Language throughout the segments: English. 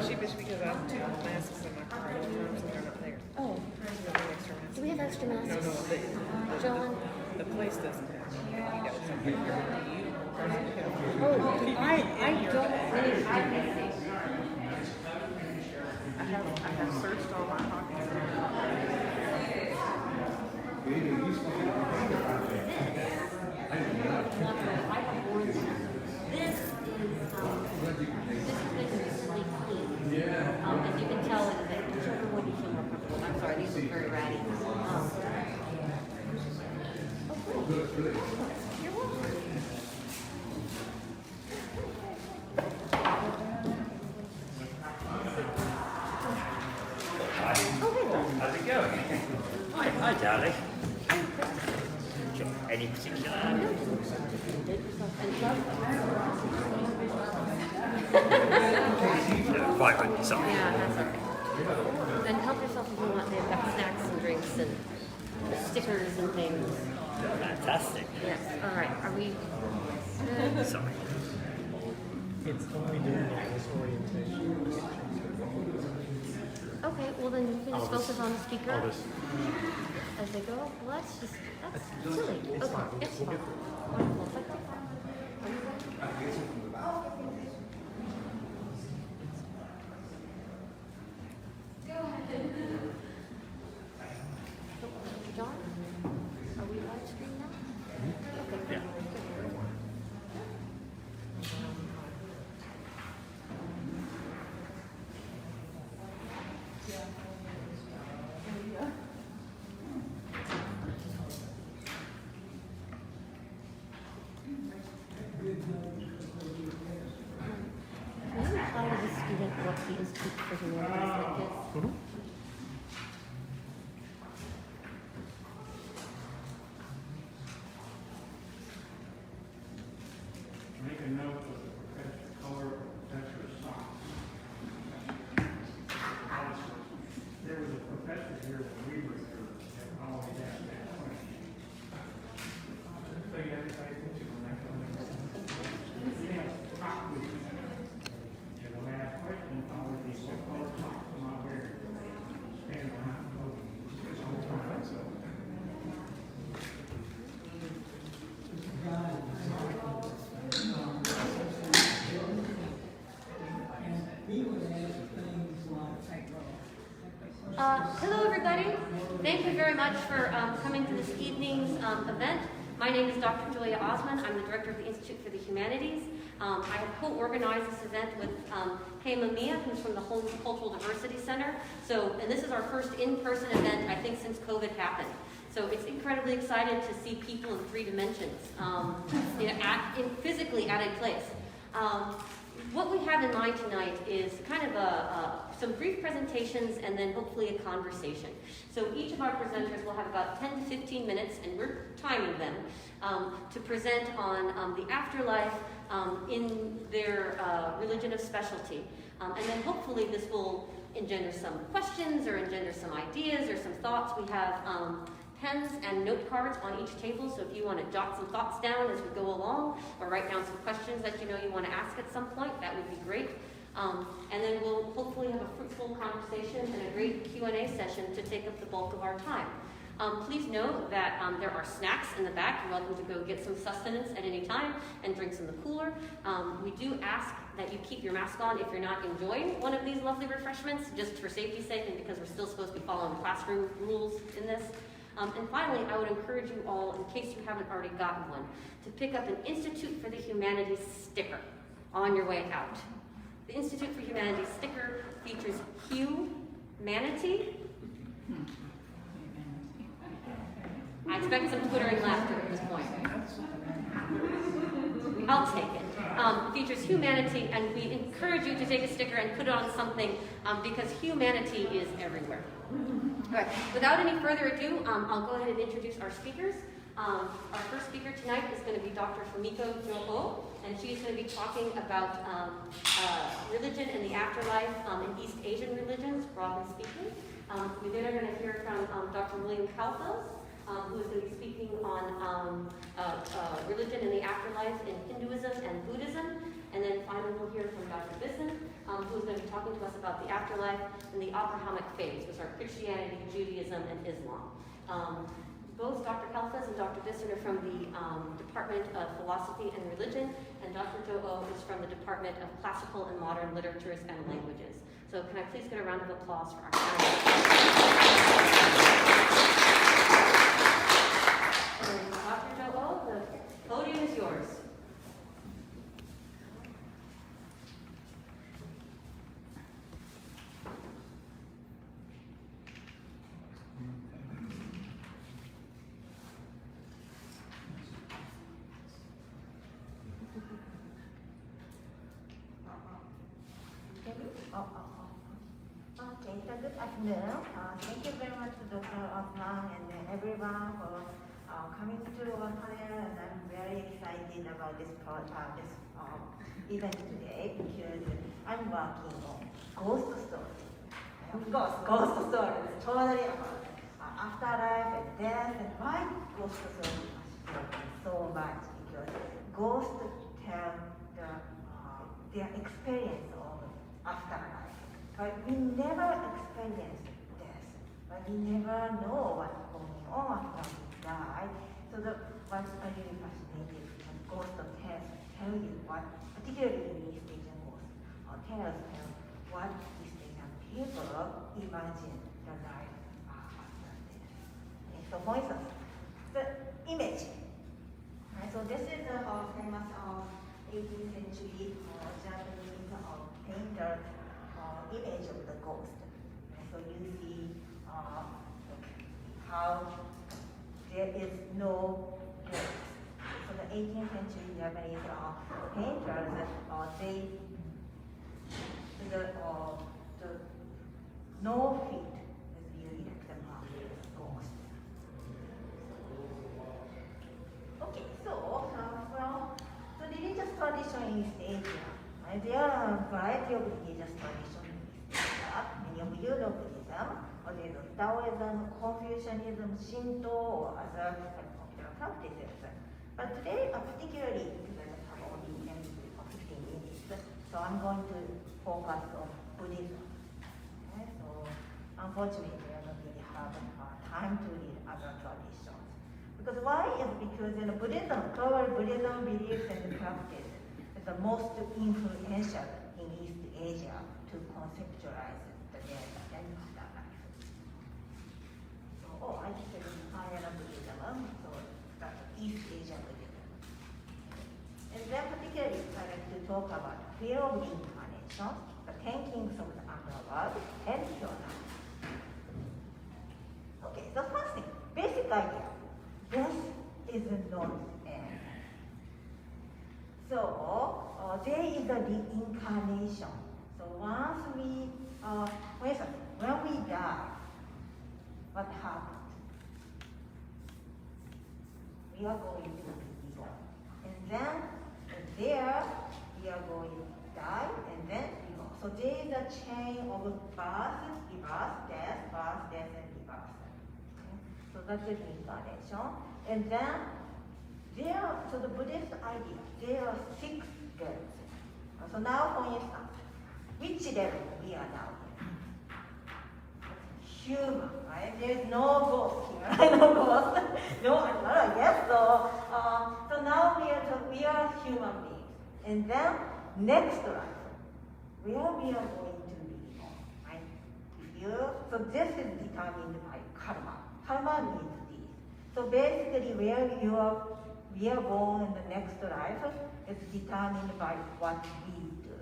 sheepish because I have 2 masks in my car at all times and they're not there. Oh, Nothing extra masks. do we have extra masks? No, John? the place doesn't have. You know, something here to you. Oh, I don't really have anything. I have searched all my pockets. This is really clean. As you can tell, whichever one you feel more comfortable. I'm sorry, these look very ratty. You're welcome. How's it going? Hi, darling. Any particular? Right, sorry. Yeah, that's okay. And help yourself if you want. They've got snacks and drinks and stickers and things. Fantastic. Yes. All right. Are we? Sorry. It's only during this orientation. Okay. Well, then you can just focus on the speaker I'll just. as they go. Well, that's silly. It's Okay. fine. It's We'll fine. get through it. Wonderful. Are you ready? John, are we live stream now? Okay. Yeah. Can you apply to this student what the Institute for Humanities is? Make a note of the professor's color of professor's socks. There was a professor here when we were here that always asked that question. So you have to pay attention when that comes up. Yeah, sock boots. And the last question always be, what color socks am I wearing? Stand behind the podium. It's all the time, so. Hello, everybody. Thank you very much for coming to this evening's event. My name is Dr. Julia Osman. I'm the director of the Institute for the Humanities. I have co-organized this event with Mia, who's from the Home Cultural Diversity Center. And this is our first in-person event, I think, since COVID happened. So it's incredibly excited to see people in 3 dimensions, physically at a place. What we have in mind tonight is kind of some brief presentations and then hopefully a conversation. So each of our presenters will have about 10 to 15 minutes, and we're timing them, to present on the afterlife in their religion of specialty. And then hopefully this will engender some questions or engender some ideas or some thoughts. We have pens and note cards on each table, so if you want to jot some thoughts down as we go along or write down some questions that you know you want to ask at some point, that would be great. And then we'll hopefully have a fruitful conversation and a great Q&A session to take up the bulk of our time. Please note that there are snacks in the back. You're welcome to go get some sustenance at any time and drinks in the cooler. We do ask that you keep your mask on if you're not enjoying one of these lovely refreshments, just for safety's sake and because we're still supposed to be following classroom rules in this. And finally, I would encourage you all, in case you haven't already gotten one, to pick up an Institute for the Humanities sticker on your way out. The Institute for Humanities sticker features humanity. I expect some twittering laughter at this point. I'll take it. Features humanity, and we encourage you to take a sticker and put it on something because humanity is everywhere. All right, without any further ado, I'll go ahead and introduce our speakers. Our first speaker tonight is going to be Dr. Fumiko Joho, and she's going to be talking about religion and the afterlife in East Asian religions, broadly speaking. We then are going to hear from Dr. William Kalfels, who is going to be speaking on religion and the afterlife in Hinduism and Buddhism. And then finally we'll hear from Dr. Bisson, who who's going to be talking to us about the afterlife and the Abrahamic faiths, which are Christianity, Judaism, and Islam. Both Dr. Kalfas and Dr. Disson are from the Department of Philosophy and Religion, and Dr. Jo O is from the Department of Classical and Modern Literatures and Languages. So can I please get a round of applause for our panelists? And Dr. Jo O, the podium is yours. Okay, so good afternoon. Thank you very much to Dr. Osman and everyone for coming to our panel, and I'm very excited about this event today because I'm working on ghost stories. Of course, ghost stories, totally about afterlife and death, and why ghost stories so much, because ghosts tell their experience of afterlife. But we never experience death. But we never know what's going on after we die. So what's really fascinating is ghosts tell you what, particularly in East Asian ghosts, tell us what East Asian people imagine the life after death. Okay, so for instance, the image. Right, so this is a famous 18th century Japanese painter image of the ghost. And so you see how there is no ghost. So the 18th century Japanese painters, the no feet is really the mark of the ghost. Okay, so the religious tradition in East Asia, there are a variety of religious traditions in East Asia. Many of you know Buddhism, or there's Taoism, Confucianism, Shinto, or other popular practices. But today, particularly because I just have only 10 or 15 minutes, so I'm going to focus on Buddhism. Okay, so unfortunately, I don't really have time to read other traditions. Because why is because Buddhism, global Buddhism beliefs and practice is the most influential in East Asia to conceptualize the death and afterlife. So, I just said higher Buddhism, so that's East Asian Buddhism. And then particularly, I like to talk about fear of reincarnation, the 10 kings of the underworld, and Hyona. Okay, so first thing, basic idea. Death is not end. So there is a reincarnation. So once we, for instance, when we die, what happens? We are going to be born, and then there we are going to die, and then we go. So there is a chain of birth, rebirth, death, birth, death, and rebirth. So that's the reincarnation. And then so the Buddhist idea, there are 6 levels. So now, for instance, which level we are now in? Human, right? There's no ghost here, no ghost, no animal, yes. So now we are human beings. And then next life, where we are going to be born, right? So this is determined by karma. Karma means this. So basically, where we are born in the next life is determined by what we do.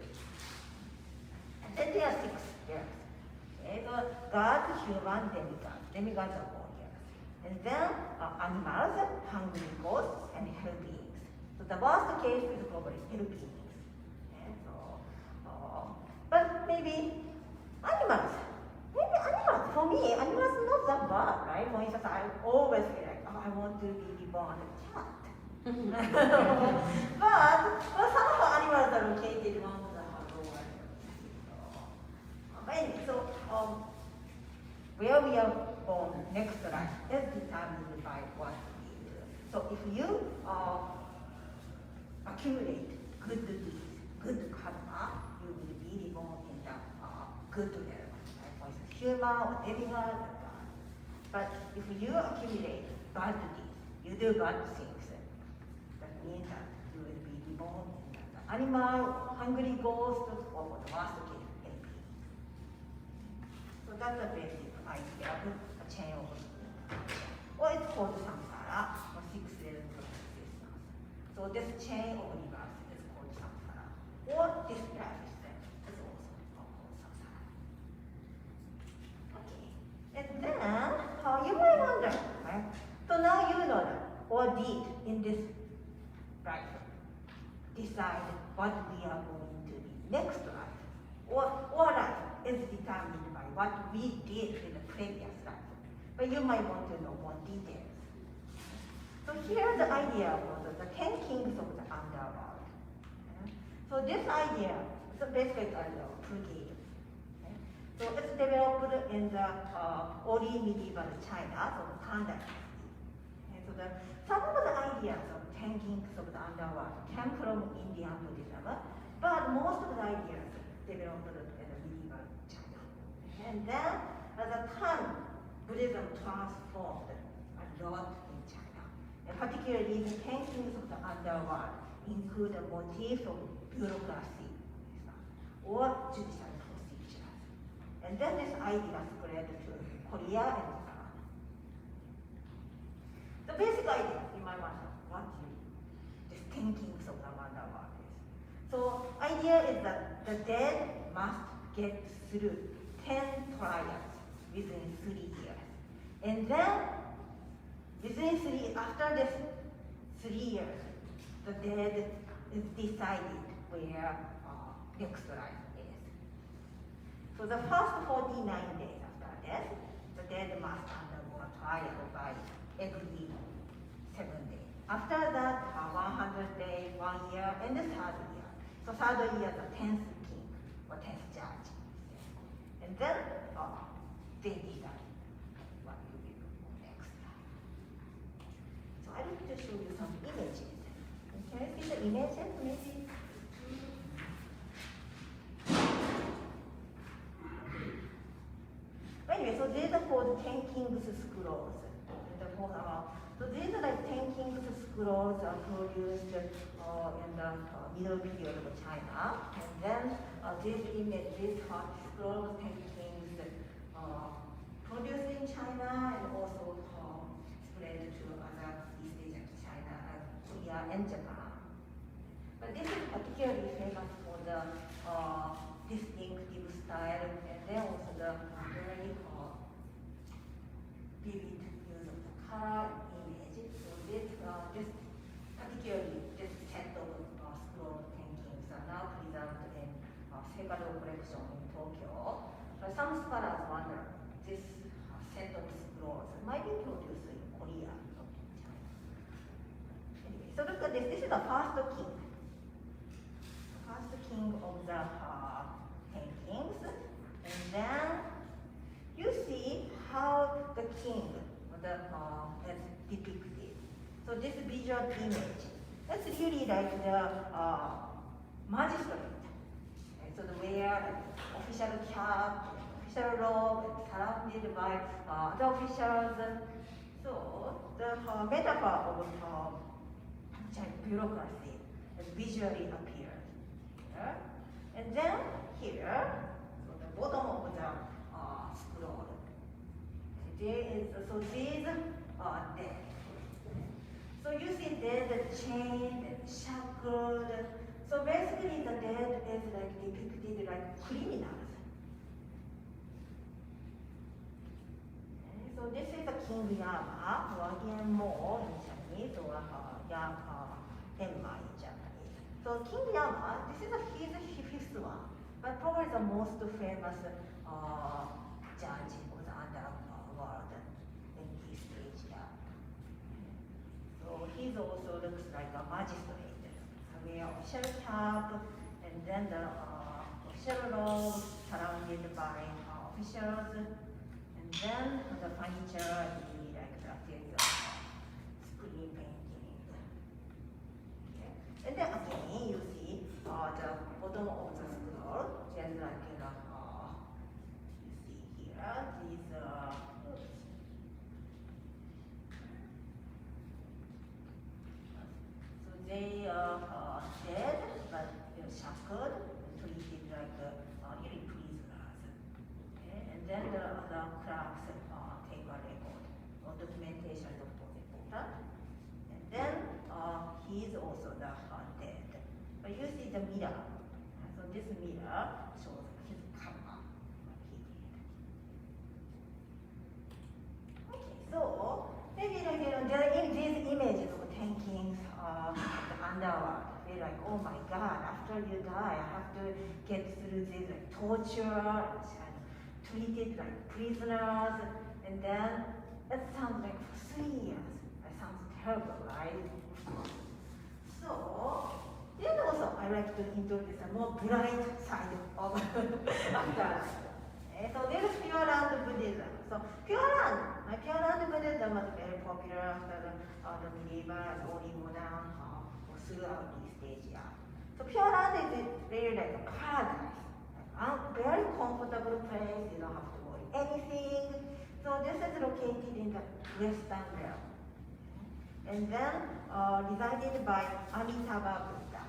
And then there are 6 levels. Okay, so God, human, demigod. Demigods are born here. And then animals, hungry ghosts, and hell beings. So the worst case is probably hell beings. Okay, but maybe animals. Maybe animals, for me, animals are not that bad, right? For instance, I always feel like, I want to be born a cat. but somehow animals are located among the lower. But anyway, so where we are born next life is determined by what we do. So if you accumulate good deeds, good karma, you will be reborn in the good element, like for instance, human or demigod or God. But if you accumulate bad deeds, you do bad things, that means that you will be reborn in an animal, hungry ghost, or the worst case, MP. So that's the basic idea of a chain of or it's called samsara, or six-level existence. So this chain of rebirth is called samsara. Or this life itself is also called samsara. Okay. And then you might wonder, right? So now you know that, or did in this life decide what we are going to be next life. Or life is determined by what we did in the previous life. But you might want to know more details. So here the idea was the 10 kings of the underworld. So this idea, so basically Buddhism. So it's developed in the early medieval China, so the Tantra. So some of the ideas of 10 kings of the underworld came from Indian Buddhism, but most of the ideas developed in the medieval China. And then at the time, Buddhism transformed a lot in China. And particularly the 10 kings of the underworld include a motif of bureaucracy or judicial procedures. And then this idea spread to Korea and Japan. The basic idea, you might wonder, what this 10 kings of the underworld is. So idea is that the dead must get through 10 trials within 3 years. And then, after this 3 years, the dead is decided where next life is. So the first 49 days after death, the dead must undergo a trial by every 7 days. After that, 100 days, 1 year, and the third year. So third year, the 10th king or 10th judge. And then they decide what you will do next. So I'd like to show you some images. Can I see the images, maybe? Anyway, so these are called 10 Kings scrolls. So these are like 10 Kings scrolls produced in the middle period of China. And then these scrolls, 10 Kings, produced in China and also spread to other East Asian China, Korea and Japan. But this is particularly famous for the distinctive style and then also the very vivid use of the color image. So this particularly this set of scroll paintings are now preserved in Seikado collection in Tokyo. But some scholars wonder this set of scrolls might be produced in Korea, not in China. Anyway, so look at this. This is the first king. First king of the paintings. And then you see how the king is depicted. So this visual image, that's really like the magistrate. And so the wear official cap, official robe, and surrounded by other officials. So the metaphor of bureaucracy is visually appeared here. And then here, so the bottom of the scroll, so these are dead. So you see dead, chained, shackled. So basically the dead is like depicted like criminals. Okay, so this is the King Yama, or Mo in Chinese, or Emma in Japanese. So King Yama, he's the fifth one, but probably the most famous judge of the underworld in East Asia. So he also looks like a magistrate. We wear official cap and then the official robe surrounded by officials, and then the furniture is really like the screen painting. Okay. And then again you see the bottom of the scroll, there's like these oops. So they are dead, but shackled, treated like really prisoners. Okay? And then the other clerks take a record. Documentation is of course important. And then he's also the dead. But you see the mirror. So this mirror shows his karma, what he did. Okay, so maybe like there are these images of thinking the underworld. They're like, oh my God, after you die, I have to get through this like torture, and treated like prisoners, and then that sounds like for 3 years. That sounds terrible, right? So, then also I like to introduce a more bright side of afterlife. So there is Pure Land Buddhism. So Pure Land Buddhism was very popular after the medieval, early modern, throughout East Asia. So Pure Land is very like a paradise, a very comfortable place. You don't have to worry anything. So this is located in the western realm. And then resided by Amitabha Buddha.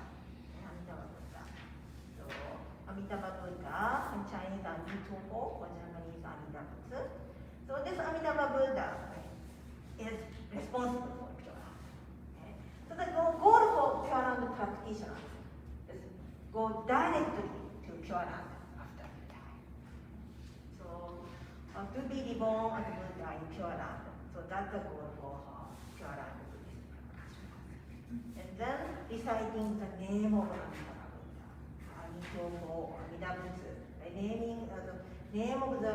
So Amitabha Buddha, in Chinese Amitabha, or Japanese Amitabha. So this Amitabha Buddha is responsible for Pure Land. Okay? So the goal for Pure Land practitioners is go directly to Pure Land after you die. So to be reborn as Buddha in Pure Land. So that's the goal for Pure Land. And then reciting the name of Amitabha Buddha, Amitofo, Amidabutsu, by naming the name of the,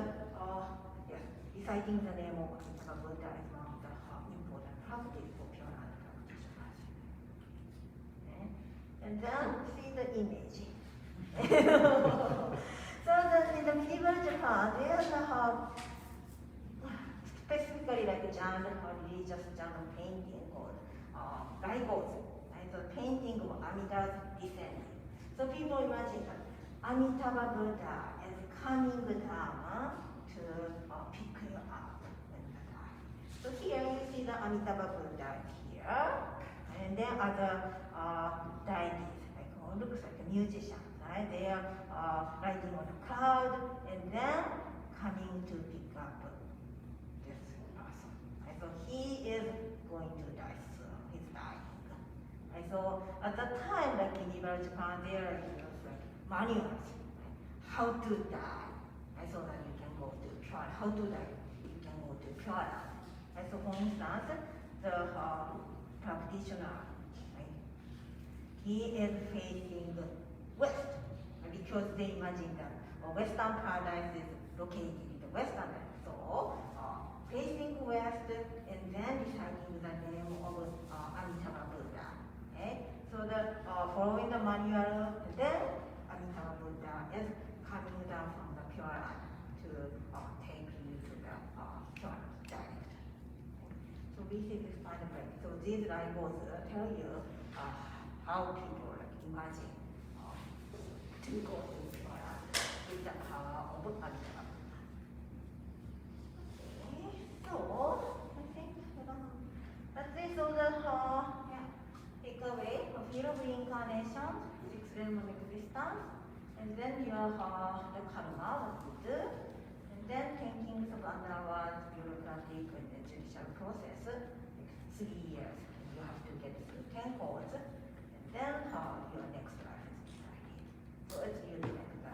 reciting the name of Amitabha Buddha is one of the important practices for Pure Land practitioners. Okay? And then see the image. So in the medieval Japan, there's a specifically like a genre or religious genre painting called Raigos, right? So painting of Amitabha's descending. So people imagine that Amitabha Buddha is coming down to pick you up when you die. So here you see the Amitabha Buddha here, and then other deities, like looks like a musician, right? They are riding on a cloud and then coming to pick up this person. Right? So he is going to die soon. He's dying. Right? So at that time, like in medieval Japan, there are like manuals, right? How to die, right? So that you can go to Pure. How to die, you can go to Pure Land. Right? So for instance, the practitioner, right? He is facing west, because they imagine that Western paradise is located in the Western land. So facing west and then reciting the name of Amitabha Buddha. Okay? So the following the manual, then Amitabha Buddha is coming down from the Pure Land to take you to the Pure Land direct. So we see this kind of like, so these rivals tell you how people like imagine to go to Pure Land with the power of Amitabha. Okay, so I think that's it. So the takeaway of fear of reincarnation, 6 realms of existence, and then your the karma, what you do, and then thinking of underworld, bureaucratic, and the judicial process, like 3 years. You have to get through 10 courts, and then your next life is decided. So it's really like the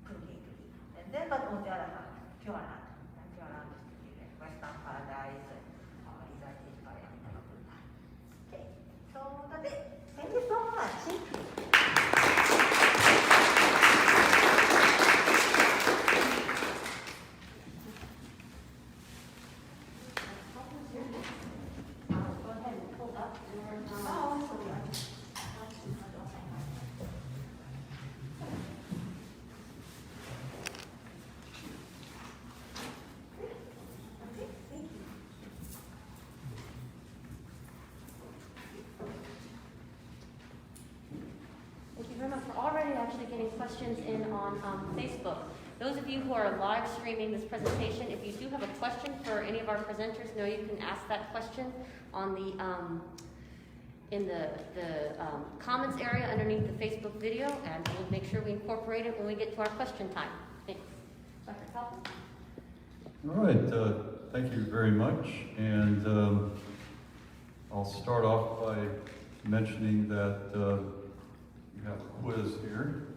purgatory. And then, but on the other hand, Pure Land. And Pure Land is really like Western paradise, resided by Amitabha Buddha. Okay, so that's it. Thank you so much. Go ahead and pull up your getting questions in on Facebook. Those of you who are live streaming this presentation, if you do have a question for any of our presenters, know you can ask that question on the in the comments area underneath the Facebook video, and we'll make sure we incorporate it when we get to our question time. Thanks. Dr. Kaufman? All right, thank you very much. And I'll start off by mentioning that you have a quiz here.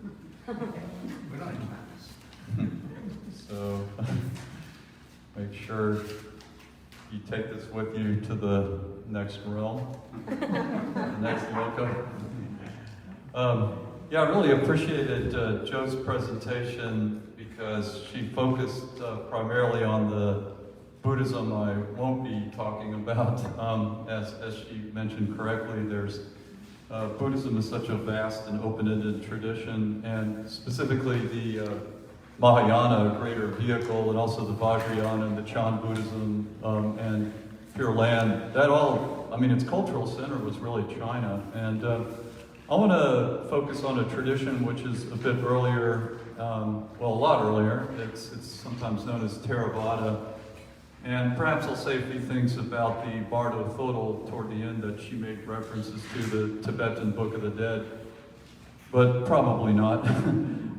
So make sure you take this with you to the next realm, the next loco. Yeah, I really appreciated Jo's presentation because she focused primarily on the Buddhism I won't be talking about. As she mentioned correctly, there's Buddhism is such a vast and open-ended tradition, and specifically the Mahayana, Greater Vehicle, and also the Vajrayana and the Chan Buddhism and Pure Land. That all, I mean, its cultural center was really China. And I want to focus on a tradition which is a bit earlier, well, a lot earlier. It's sometimes known as Theravada. And perhaps I'll say a few things about the Bardo Thodol toward the end that she made references to, the Tibetan Book of the Dead, but probably not.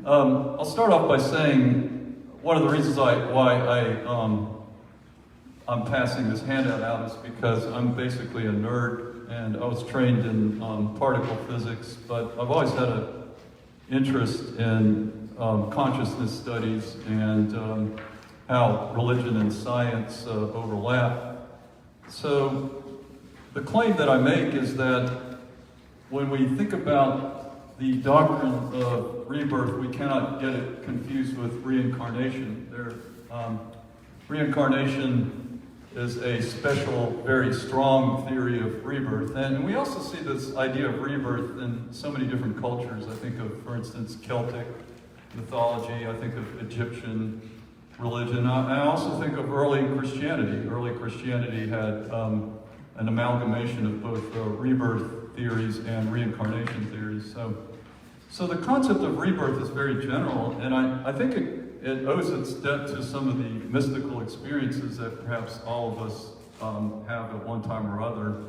I'll start off by saying one of the reasons why I'm passing this handout out is because I'm basically a nerd, and I was trained in particle physics, but I've always had an interest in consciousness studies and how religion and science overlap. So the claim that I make is that when we think about the doctrine of rebirth, we cannot get it confused with reincarnation. Reincarnation is a special, very strong theory of rebirth. And we also see this idea of rebirth in so many different cultures. I think of, for instance, Celtic mythology. I think of Egyptian religion. I also think of early Christianity. Early Christianity had an amalgamation of both rebirth theories and reincarnation theories. So the concept of rebirth is very general, and I think it owes its debt to some of the mystical experiences that perhaps all of us have at one time or other,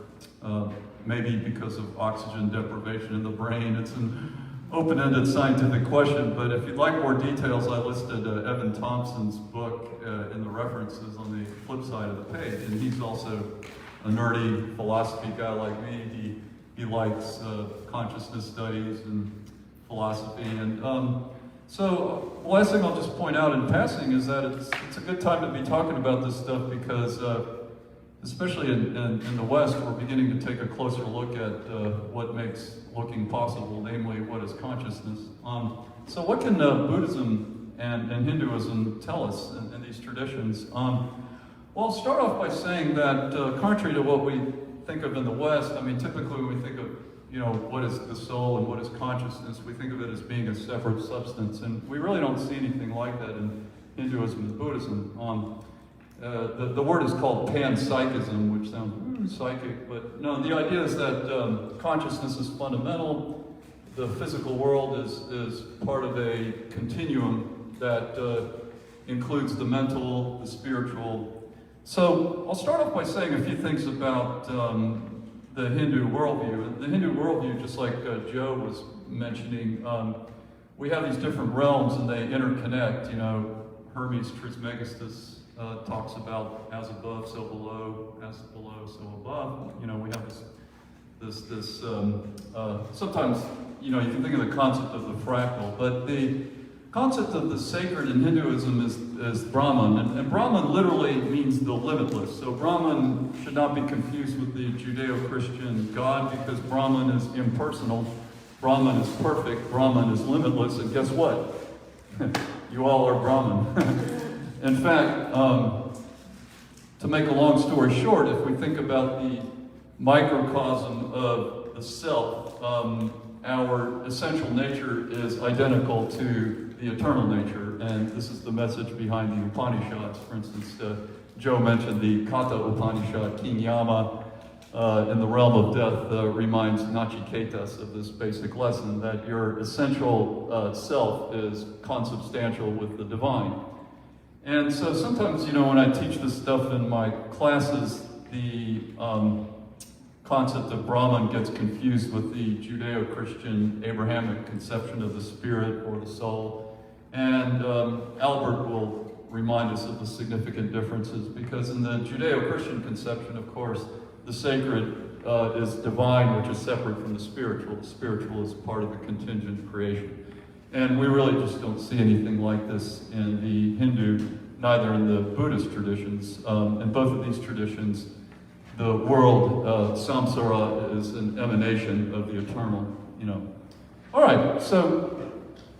maybe because of oxygen deprivation in the brain. It's an open-ended scientific question, but if you'd like more details, I listed Evan Thompson's book in the references on the flip side of the page, and he's also a nerdy philosophy guy like me. He likes consciousness studies and philosophy, and so the last thing I'll just point out in passing is that it's a good time to be talking about this stuff because especially in the West, we're beginning to take a closer look at what makes looking possible, namely what is consciousness. So what can Buddhism and Hinduism tell us in these traditions? Well, I'll start off by saying that contrary to what we think of in the West, I mean, typically when we think of, what is the soul and what is consciousness, we think of it as being a separate substance, and we really don't see anything like that in Hinduism and Buddhism. The word is called panpsychism, which sounds psychic, but no, the idea is that consciousness is fundamental. The physical world is part of a continuum that includes the mental, the spiritual. So I'll start off by saying a few things about the Hindu worldview. The Hindu worldview, just like Joe was mentioning, we have these different realms and they interconnect. Hermes Trismegistus talks about as above, so below, as below, so above. We have this sometimes, you can think of the concept of the fractal, but the concept of the sacred in Hinduism is Brahman, and Brahman literally means the limitless. So Brahman should not be confused with the Judeo-Christian God, because Brahman is impersonal, Brahman is perfect, Brahman is limitless, and guess what? You all are Brahman. In fact, to make a long story short, if we think about the microcosm of the self, our essential nature is identical to the eternal nature, and this is the message behind the Upanishads. For instance, Joe mentioned the Katha Upanishad, King Yama in the realm of death reminds Nachiketas of this basic lesson, that your essential self is consubstantial with the divine. And so sometimes, when I teach this stuff in my classes, the concept of Brahman gets confused with the Judeo-Christian Abrahamic conception of the spirit or the soul. And Albert will remind us of the significant differences, because in the Judeo-Christian conception, of course, the sacred is divine, which is separate from the spiritual. The spiritual is part of the contingent creation. And we really just don't see anything like this in the Hindu, neither in the Buddhist traditions. In both of these traditions, the world, samsara, is an emanation of the eternal, All right, so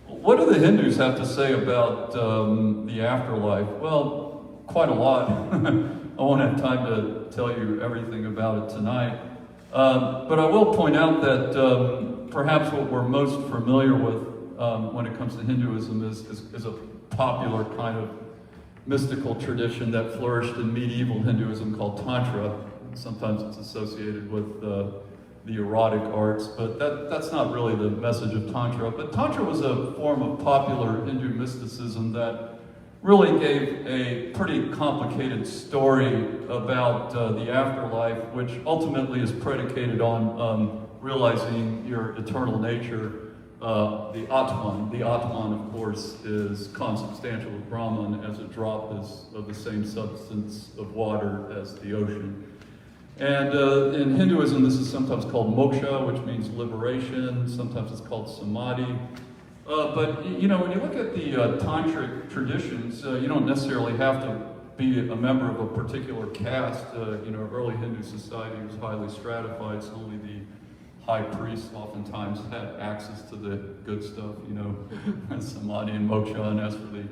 what do the Hindus have to say about the afterlife? Well, quite a lot. I won't have time to tell you everything about it tonight. But I will point out that perhaps what we're most familiar with when it comes to Hinduism is a popular kind of mystical tradition that flourished in medieval Hinduism called Tantra. Sometimes it's associated with the erotic arts, but that's not really the message of Tantra. But Tantra was a form of popular Hindu mysticism that really gave a pretty complicated story about the afterlife, which ultimately is predicated on realizing your eternal nature, the Atman. The Atman, of course, is consubstantial with Brahman, as a drop is of the same substance of water as the ocean. And in Hinduism, this is sometimes called moksha, which means liberation. Sometimes it's called samadhi. But when you look at the tantric traditions, you don't necessarily have to be a member of a particular caste. Early Hindu society was highly stratified, so only the high priests oftentimes had access to the good stuff, samadhi and moksha, and as for the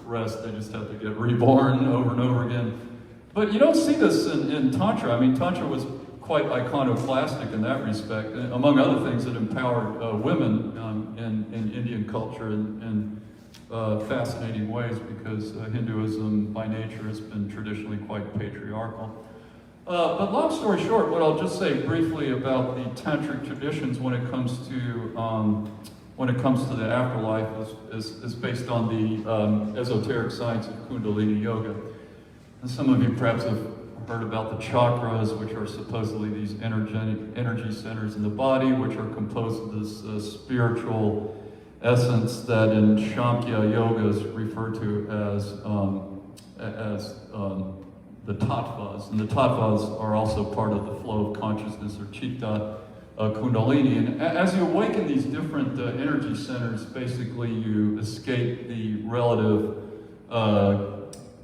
rest, they just had to get reborn over and over again. But you don't see this in Tantra. I mean, Tantra was quite iconoclastic in that respect. Among other things, it empowered women in Indian culture in fascinating ways, because Hinduism by nature has been traditionally quite patriarchal. But long story short, what I'll just say briefly about the tantric traditions when it comes to the afterlife is based on the esoteric science of Kundalini yoga. And some of you perhaps have heard about the chakras, which are supposedly these energy centers in the body, which are composed of this spiritual essence that in Samkhya yoga is referred to as the tattvas. And the tattvas are also part of the flow of consciousness, or chitta, kundalini. And as you awaken these different energy centers, basically you escape the relative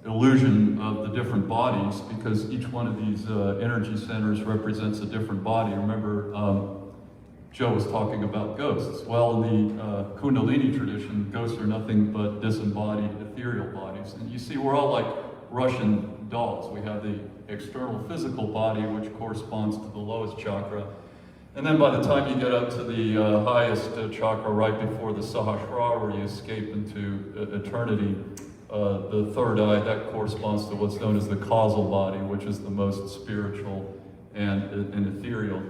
illusion of the different bodies, because each one of these energy centers represents a different body. Remember, Joe was talking about ghosts. Well, in the Kundalini tradition, ghosts are nothing but disembodied ethereal bodies. And you see, we're all like Russian dolls. We have the external physical body, which corresponds to the lowest chakra. And then by the time you get up to the highest chakra, right before the Sahasrara, where you escape into eternity, the third eye, that corresponds to what's known as the causal body, which is the most spiritual and ethereal.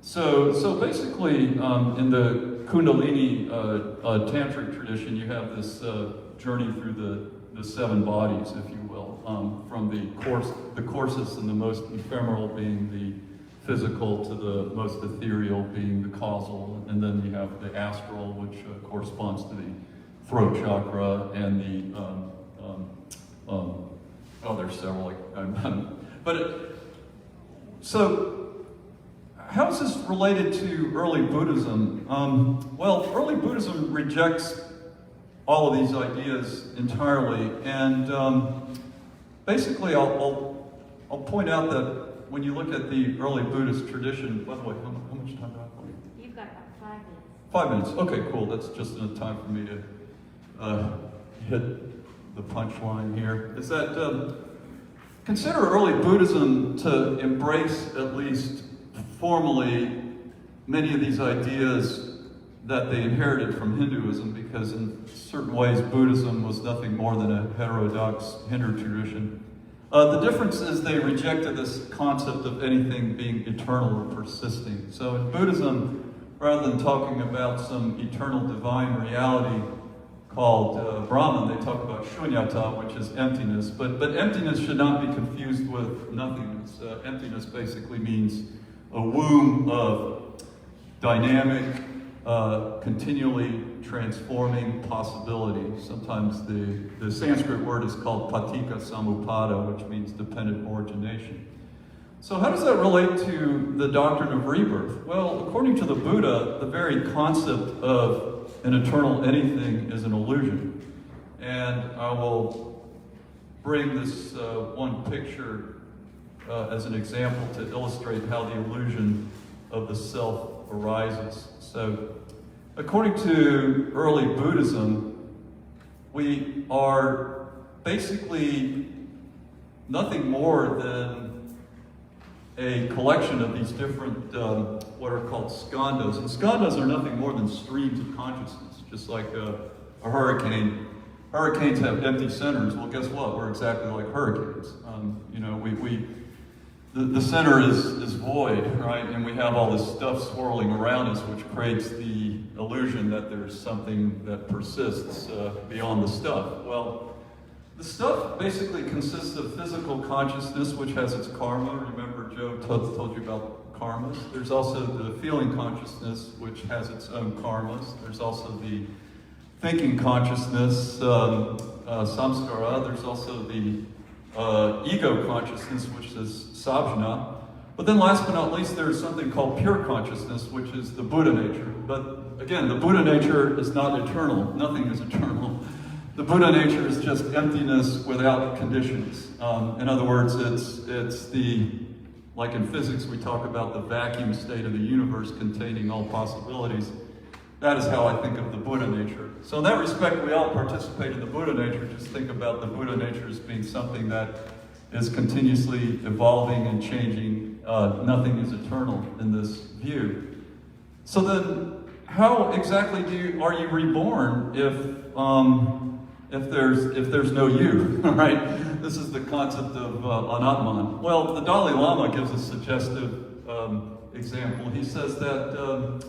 So basically, in the Kundalini tantric tradition, you have this journey through the seven bodies, if you will, from the coarsest and the most ephemeral being the physical to the most ethereal being the causal, and then you have the astral, which corresponds to the throat chakra, and the there's several. So how is this related to early Buddhism? Well, early Buddhism rejects all of these ideas entirely, and basically, I'll point out that when you look at the early Buddhist tradition. By the way, how much time do I have for you? You've got about 5 minutes. 5 minutes. Okay, cool. That's just enough time for me to hit the punchline here. Is that consider early Buddhism to embrace, at least formally, many of these ideas that they inherited from Hinduism, because in certain ways Buddhism was nothing more than a heterodox Hindu tradition. The difference is they rejected this concept of anything being eternal or persisting. So in Buddhism, rather than talking about some eternal divine reality called Brahman, they talk about shunyata, which is emptiness. But emptiness should not be confused with nothingness. Emptiness basically means a womb of dynamic, continually transforming possibility. Sometimes the Sanskrit word is called patika samuppada, which means dependent origination. So how does that relate to the doctrine of rebirth? Well, according to the Buddha, the very concept of an eternal anything is an illusion. And I will bring this one picture as an example to illustrate how the illusion of the self arises. So, according to early Buddhism, we are basically nothing more than a collection of these different, what are called skandhas. And skandhas are nothing more than streams of consciousness, just like a hurricane. Hurricanes have empty centers. Well, guess what? We're exactly like hurricanes. The center is void, right? And we have all this stuff swirling around us, which creates the illusion that there's something that persists beyond the stuff. Well, the stuff basically consists of physical consciousness, which has its karma. Remember, Joe told you about karmas. There's also the feeling consciousness, which has its own karmas. There's also the thinking consciousness, samskara. There's also the ego consciousness, which is sabjana. But then last but not least, there's something called pure consciousness, which is the Buddha nature. But again, the Buddha nature is not eternal. Nothing is eternal. The Buddha nature is just emptiness without conditions. In other words, it's the, like in physics, we talk about the vacuum state of the universe containing all possibilities. That is how I think of the Buddha nature. So in that respect, we all participate in the Buddha nature. Just think about the Buddha nature as being something that is continuously evolving and changing. Nothing is eternal in this view. So then, how exactly are you reborn if there's no you, right? This is the concept of anatman. Well, the Dalai Lama gives a suggestive example. He says that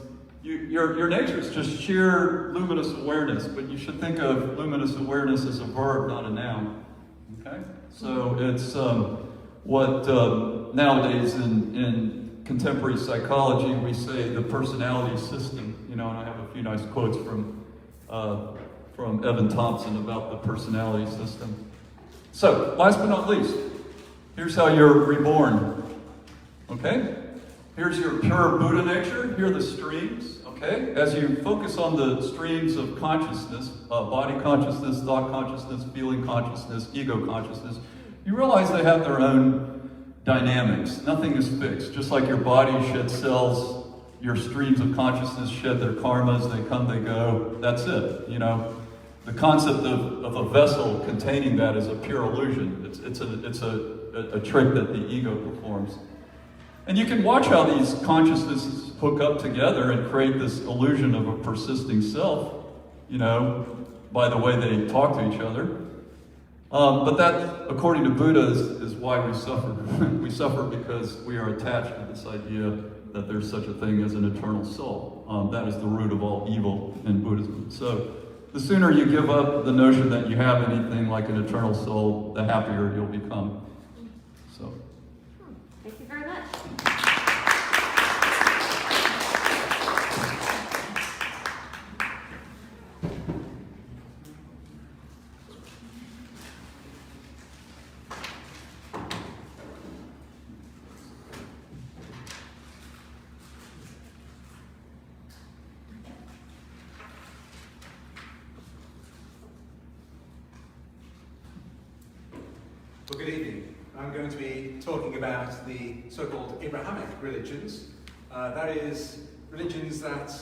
your nature is just sheer luminous awareness, but you should think of luminous awareness as a verb, not a noun. Okay? So it's what nowadays in contemporary psychology we say the personality system. And I have a few nice quotes from Evan Thompson about the personality system. So, last but not least, here's how you're reborn. Okay? Here's your pure Buddha nature. Here are the streams. Okay? As you focus on the streams of consciousness, body consciousness, thought consciousness, feeling consciousness, ego consciousness, you realize they have their own dynamics. Nothing is fixed. Just like your body sheds cells, your streams of consciousness shed their karmas. They come, they go. That's it. The concept of a vessel containing that is a pure illusion. It's a trick that the ego performs. And you can watch how these consciousnesses hook up together and create this illusion of a persisting self, by the way they talk to each other. But that, according to Buddha, is why we suffer. We suffer because we are attached to this idea that there's such a thing as an eternal soul. That is the root of all evil in Buddhism. So the sooner you give up the notion that you have anything like an eternal soul, the happier you'll become. So. Thank you very much. Well, good evening. I'm going to be talking about the so-called Abrahamic religions. That is, religions that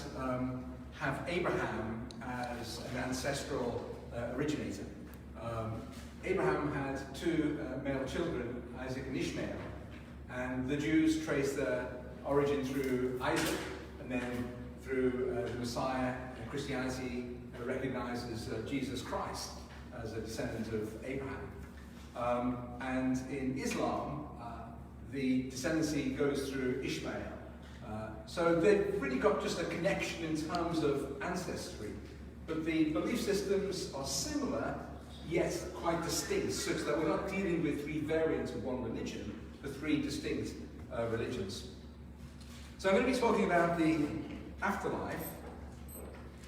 have Abraham as an ancestral originator. Abraham had two male children, Isaac and Ishmael, and the Jews trace their origin through Isaac, and then through the Messiah. And Christianity recognizes Jesus Christ as a descendant of Abraham. And in Islam, the descendancy goes through Ishmael. So they've really got just a connection in terms of ancestry. But the belief systems are similar, yet quite distinct, such that we're not dealing with three variants of one religion, but three distinct religions. So I'm going to be talking about the afterlife.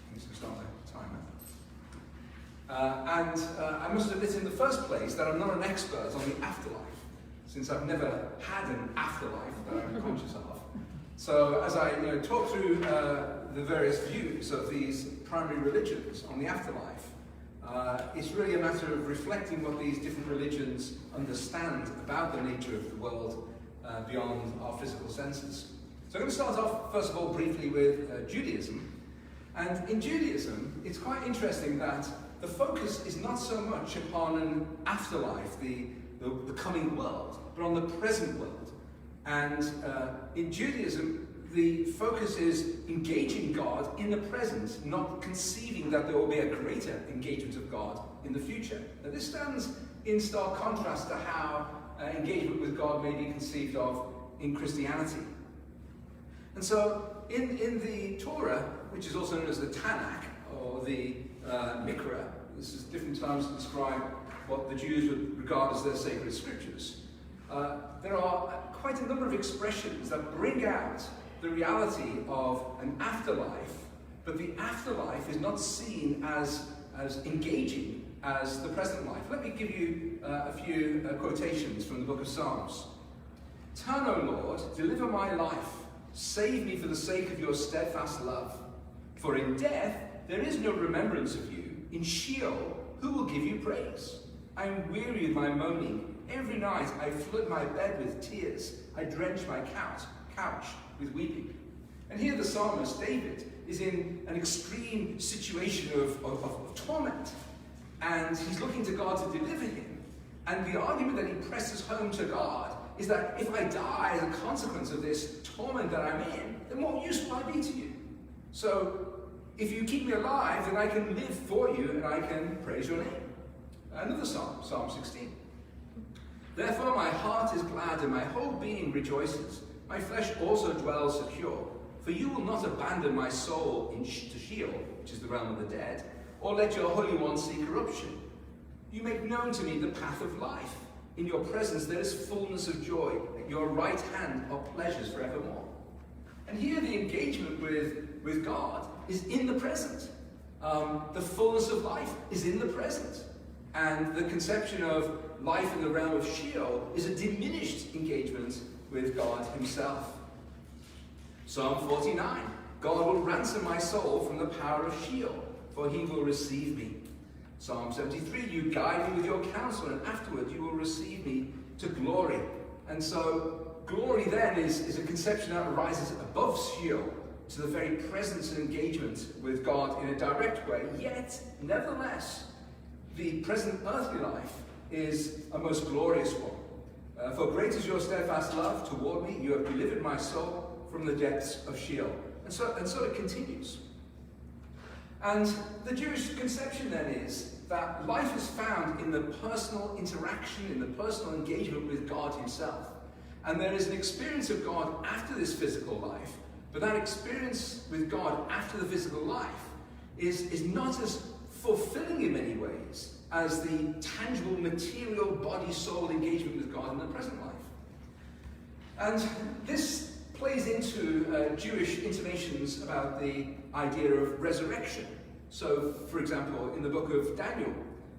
I'm just going to start the timer. I must admit in the first place that I'm not an expert on the afterlife, since I've never had an afterlife that I'm conscious of. So as I talk through the various views of these primary religions on the afterlife, it's really a matter of reflecting what these different religions understand about the nature of the world beyond our physical senses. So I'm going to start off, first of all, briefly with Judaism. And in Judaism, it's quite interesting that the focus is not so much upon an afterlife, the coming world, but on the present world. And in Judaism, the focus is engaging God in the present, not conceiving that there will be a greater engagement of God in the future. Now this stands in stark contrast to how engagement with God may be conceived of in Christianity. And so in the Torah, which is also known as the Tanakh, or the Mikra, this is different terms to describe what the Jews would regard as their sacred scriptures, there are quite a number of expressions that bring out the reality of an afterlife, but the afterlife is not seen as engaging as the present life. Let me give you a few quotations from the book of Psalms. Turn, O Lord, deliver my life. Save me for the sake of your steadfast love. For in death there is no remembrance of you. In Sheol, who will give you praise? I am weary of my moaning. Every night I flood my bed with tears. I drench my couch with weeping. And here the psalmist, David, is in an extreme situation of torment. And he's looking to God to deliver him. And the argument that he presses home to God is that if I die as a consequence of this torment that I'm in, then what use will I be to you? So if you keep me alive, then I can live for you and I can praise your name. Another psalm, Psalm 16. Therefore my heart is glad and my whole being rejoices. My flesh also dwells secure. For you will not abandon my soul to Sheol, which is the realm of the dead, or let your Holy One see corruption. You make known to me the path of life. In your presence there is fullness of joy. At your right hand are pleasures forevermore. And here the engagement with God is in the present. The fullness of life is in the present. And the conception of life in the realm of Sheol is a diminished engagement with God himself. Psalm 49, God will ransom my soul from the power of Sheol, for he will receive me. Psalm 73, you guide me with your counsel, and afterward you will receive me to glory. And so glory then is a conception that arises above Sheol, to the very presence and engagement with God in a direct way, yet nevertheless the present earthly life is a most glorious one. For great is your steadfast love toward me, you have delivered my soul from the depths of Sheol. And so it continues. And the Jewish conception then is that life is found in the personal interaction, in the personal engagement with God himself. And there is an experience of God after this physical life, but that experience with God after the physical life is not as fulfilling in many ways as the tangible, material, body-soul engagement with God in the present life. And this plays into Jewish intimations about the idea of resurrection. So, for example, in the book of Daniel,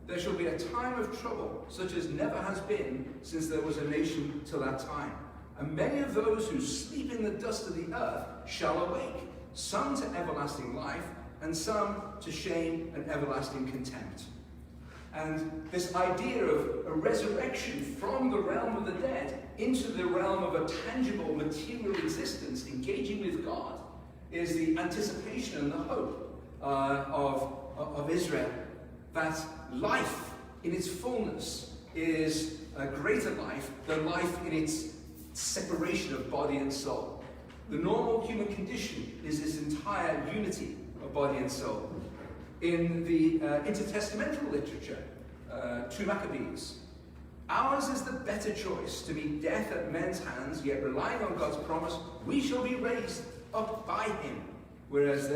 there shall be a time of trouble, such as never has been since there was a nation till that time. And many of those who sleep in the dust of the earth shall awake, some to everlasting life, and some to shame and everlasting contempt. And this idea of a resurrection from the realm of the dead into the realm of a tangible material existence, engaging with God, is the anticipation and the hope of Israel, that life in its fullness is a greater life than life in its separation of body and soul. The normal human condition is this entire unity of body and soul. In the intertestamental literature, 2 Maccabees, Ours is the better choice, to meet death at men's hands, yet relying on God's promise, we shall be raised up by him. Whereas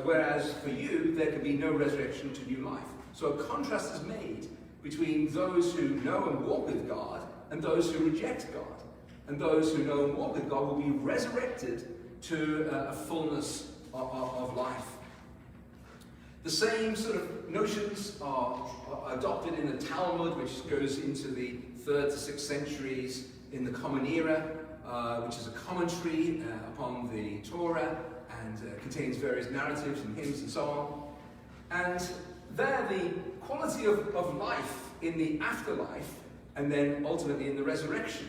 whereas for you, there can be no resurrection to new life. So a contrast is made between those who know and walk with God and those who reject God. And those who know and walk with God will be resurrected to a fullness of life. The same sort of notions are adopted in the Talmud, which goes into the 3rd to 6th centuries in the Common Era, which is a commentary upon the Torah and contains various narratives and hymns and so on. And there, the quality of life in the afterlife, and then ultimately in the resurrection,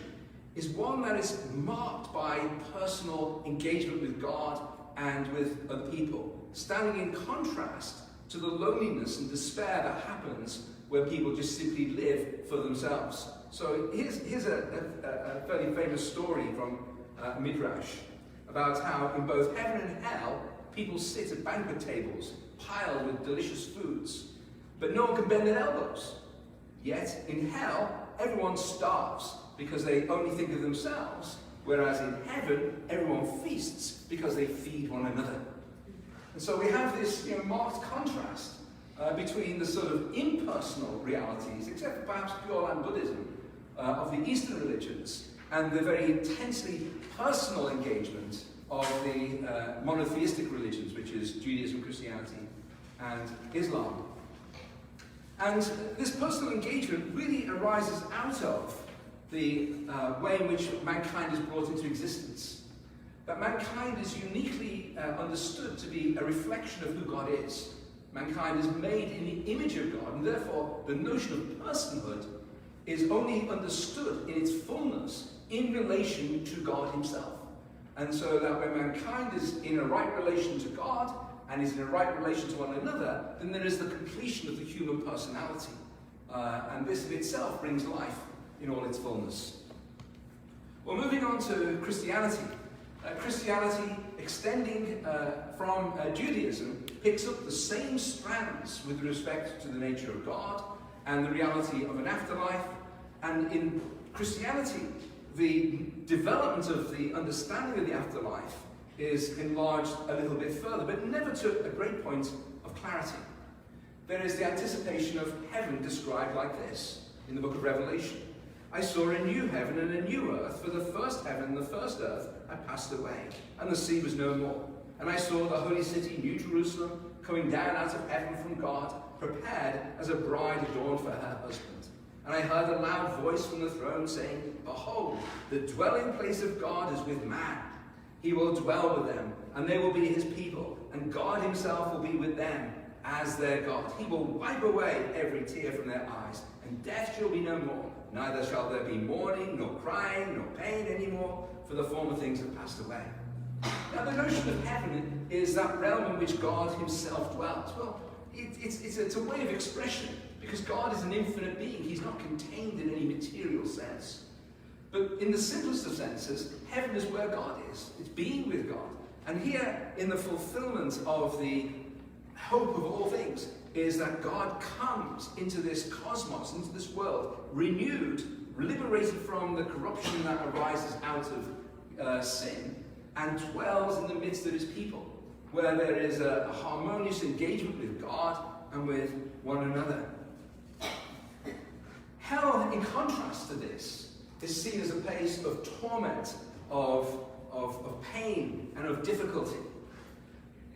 is one that is marked by personal engagement with God and with other people, standing in contrast to the loneliness and despair that happens when people just simply live for themselves. So here's a fairly famous story from Midrash about how in both heaven and hell, people sit at banquet tables piled with delicious foods, but no one can bend their elbows. Yet in hell, everyone starves because they only think of themselves, whereas in heaven, everyone feasts because they feed one another. And so we have this marked contrast between the sort of impersonal realities, except for perhaps Pure Land Buddhism, of the Eastern religions, and the very intensely personal engagement of the monotheistic religions, which is Judaism, Christianity, and Islam. And this personal engagement really arises out of the way in which mankind is brought into existence. That mankind is uniquely understood to be a reflection of who God is. Mankind is made in the image of God, and therefore the notion of personhood is only understood in its fullness in relation to God himself. And so that when mankind is in a right relation to God and is in a right relation to one another, then there is the completion of the human personality. And this in itself brings life in all its fullness. Well, moving on to Christianity. Christianity, extending from Judaism, picks up the same strands with respect to the nature of God and the reality of an afterlife. And in Christianity, the development of the understanding of the afterlife is enlarged a little bit further, but never to a great point of clarity. There is the anticipation of heaven described like this in the book of Revelation. I saw a new heaven and a new earth, for the first heaven and the first earth had passed away, and the sea was no more. And I saw the holy city, New Jerusalem, coming down out of heaven from God, prepared as a bride adorned for her husband. And I heard a loud voice from the throne saying, Behold, the dwelling place of God is with man. He will dwell with them, and they will be his people, and God himself will be with them as their God. He will wipe away every tear from their eyes, and death shall be no more. Neither shall there be mourning, nor crying, nor pain anymore, for the former things have passed away. Now, the notion of heaven is that realm in which God himself dwells. Well, it's a way of expression, because God is an infinite being. He's not contained in any material sense. But in the simplest of senses, heaven is where God is. It's being with God. And here, in the fulfillment of the hope of all things, is that God comes into this cosmos, into this world, renewed, liberated from the corruption that arises out of sin, and dwells in the midst of his people, where there is a harmonious engagement with God and with one another. Hell, in contrast to this, is seen as a place of torment, of pain, and of difficulty.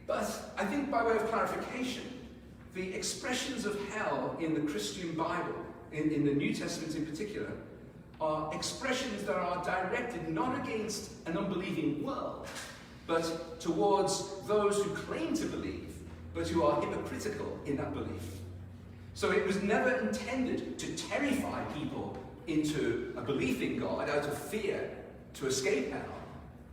But I think by way of clarification, the expressions of hell in the Christian Bible, in the New Testament in particular, are expressions that are directed not against an unbelieving world, but towards those who claim to believe, but who are hypocritical in that belief. So it was never intended to terrify people into a belief in God out of fear to escape hell,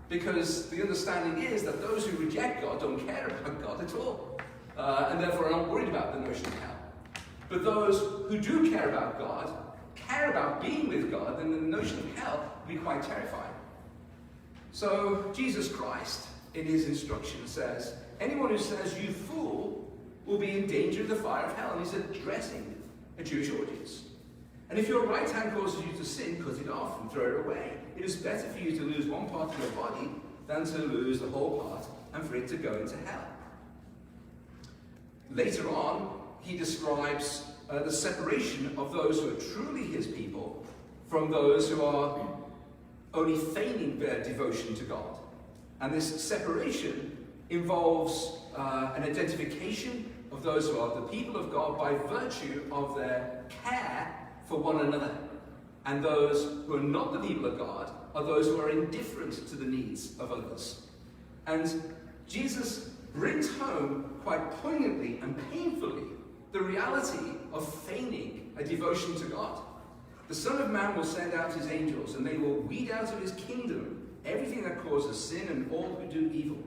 because the understanding is that those who reject God don't care about God at all, and therefore are not worried about the notion of hell. But those who do care about God, care about being with God, then the notion of hell will be quite terrifying. So Jesus Christ, in his instruction, says, anyone who says, you fool, will be in danger of the fire of hell. And he's addressing a Jewish audience. And if your right hand causes you to sin, cut it off and throw it away. It is better for you to lose one part of your body than to lose the whole part and for it to go into hell. Later on, he describes the separation of those who are truly his people from those who are only feigning their devotion to God. And this separation involves an identification of those who are the people of God by virtue of their care for one another. And those who are not the people of God are those who are indifferent to the needs of others. And Jesus brings home quite poignantly and painfully the reality of feigning a devotion to God. The Son of Man will send out his angels, and they will weed out of his kingdom everything that causes sin and all who do evil.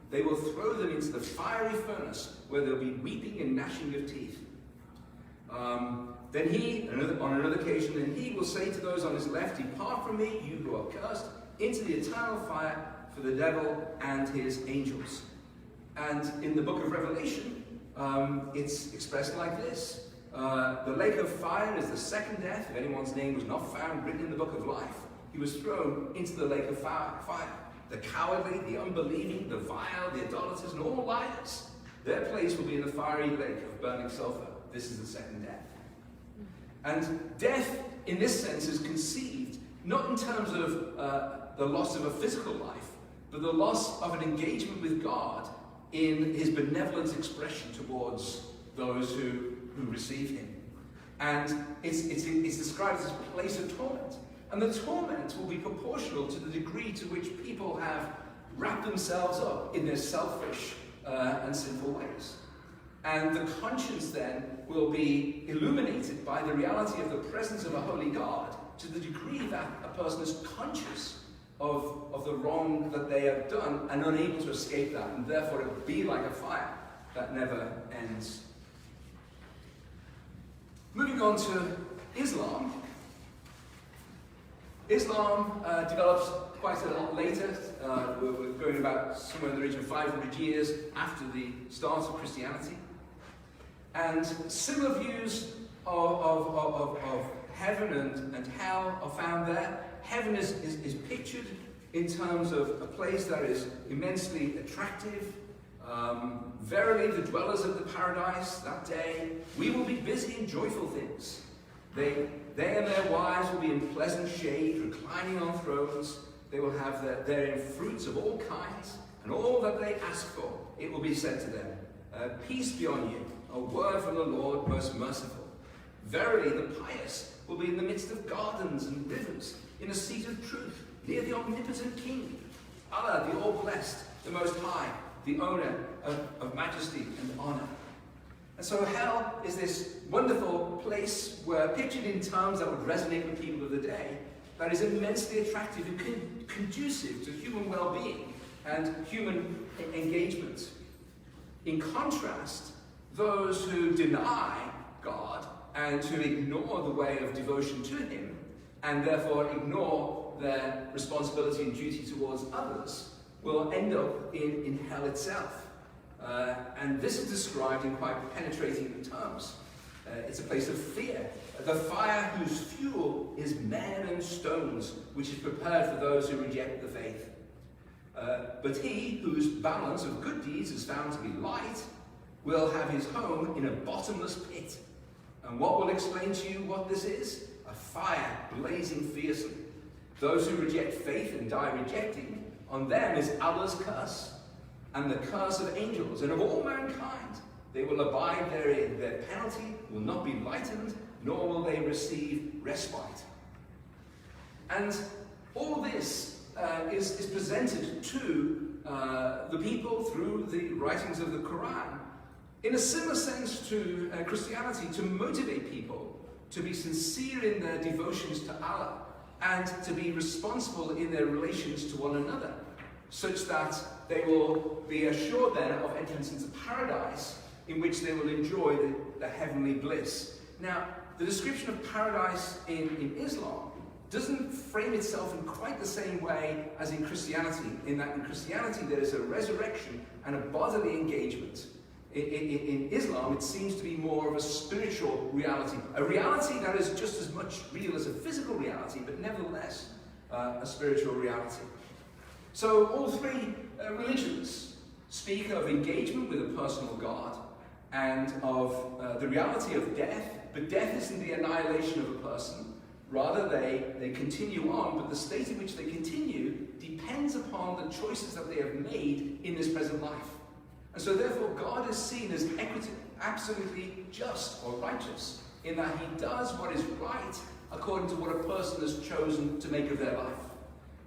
They will throw them into the fiery furnace, where there will be weeping and gnashing of teeth. Then he, on another occasion, then he will say to those on his left, "Depart from me, you who are cursed, into the eternal fire for the devil and his angels." And in the book of Revelation, it's expressed like this. The lake of fire is the second death. If anyone's name was not found written in the book of life, he was thrown into the lake of fire. The cowardly, the unbelieving, the vile, the idolaters, and all liars, their place will be in the fiery lake of burning sulfur. This is the second death. And death, in this sense, is conceived not in terms of the loss of a physical life, but the loss of an engagement with God in his benevolent expression towards those who receive him. And it's described as a place of torment. And the torment will be proportional to the degree to which people have wrapped themselves up in their selfish and sinful ways. And the conscience then will be illuminated by the reality of the presence of a holy God to the degree that a person is conscious of the wrong that they have done and unable to escape that, and therefore it will be like a fire that never ends. Moving on to Islam. Islam develops quite a lot later. We're going about somewhere in the region of 500 years after the start of Christianity. And similar views of heaven and hell are found there. Heaven is pictured in terms of a place that is immensely attractive. Verily, the dwellers of the paradise that day, we will be busy in joyful things. They and their wives will be in pleasant shade, reclining on thrones. They will have therein fruits of all kinds, and all that they ask for, it will be said to them. Peace be on you, a word from the Lord most merciful. Verily, the pious will be in the midst of gardens and rivers, in a seat of truth, near the omnipotent King. Allah, the all-blessed, the Most High, the owner of majesty and honor. And so hell is this wonderful place where, pictured in terms that would resonate with people of the day, that is immensely attractive and conducive to human well-being and human engagement. In contrast, those who deny God and who ignore the way of devotion to him, and therefore ignore their responsibility and duty towards others, will end up in hell itself. And this is described in quite penetrating terms. It's a place of fear. The fire whose fuel is men and stones, which is prepared for those who reject the faith. But he whose balance of good deeds is found to be light will have his home in a bottomless pit. And what will explain to you what this is? A fire blazing fiercely. Those who reject faith and die rejecting, on them is Allah's curse, and the curse of angels, and of all mankind. They will abide therein. Their penalty will not be lightened, nor will they receive respite. And all this is presented to the people through the writings of the Quran, in a similar sense to Christianity, to motivate people to be sincere in their devotions to Allah, and to be responsible in their relations to one another, such that they will be assured then of entrance into paradise, in which they will enjoy the heavenly bliss. Now, the description of paradise in Islam doesn't frame itself in quite the same way as in Christianity, in that in Christianity there is a resurrection and a bodily engagement. In Islam, it seems to be more of a spiritual reality, a reality that is just as much real as a physical reality, but nevertheless a spiritual reality. So all three religions speak of engagement with a personal God and of the reality of death, but death isn't the annihilation of a person. Rather, they continue on, but the state in which they continue depends upon the choices that they have made in this present life. And so therefore God is seen as absolutely just or righteous in that he does what is right according to what a person has chosen to make of their life.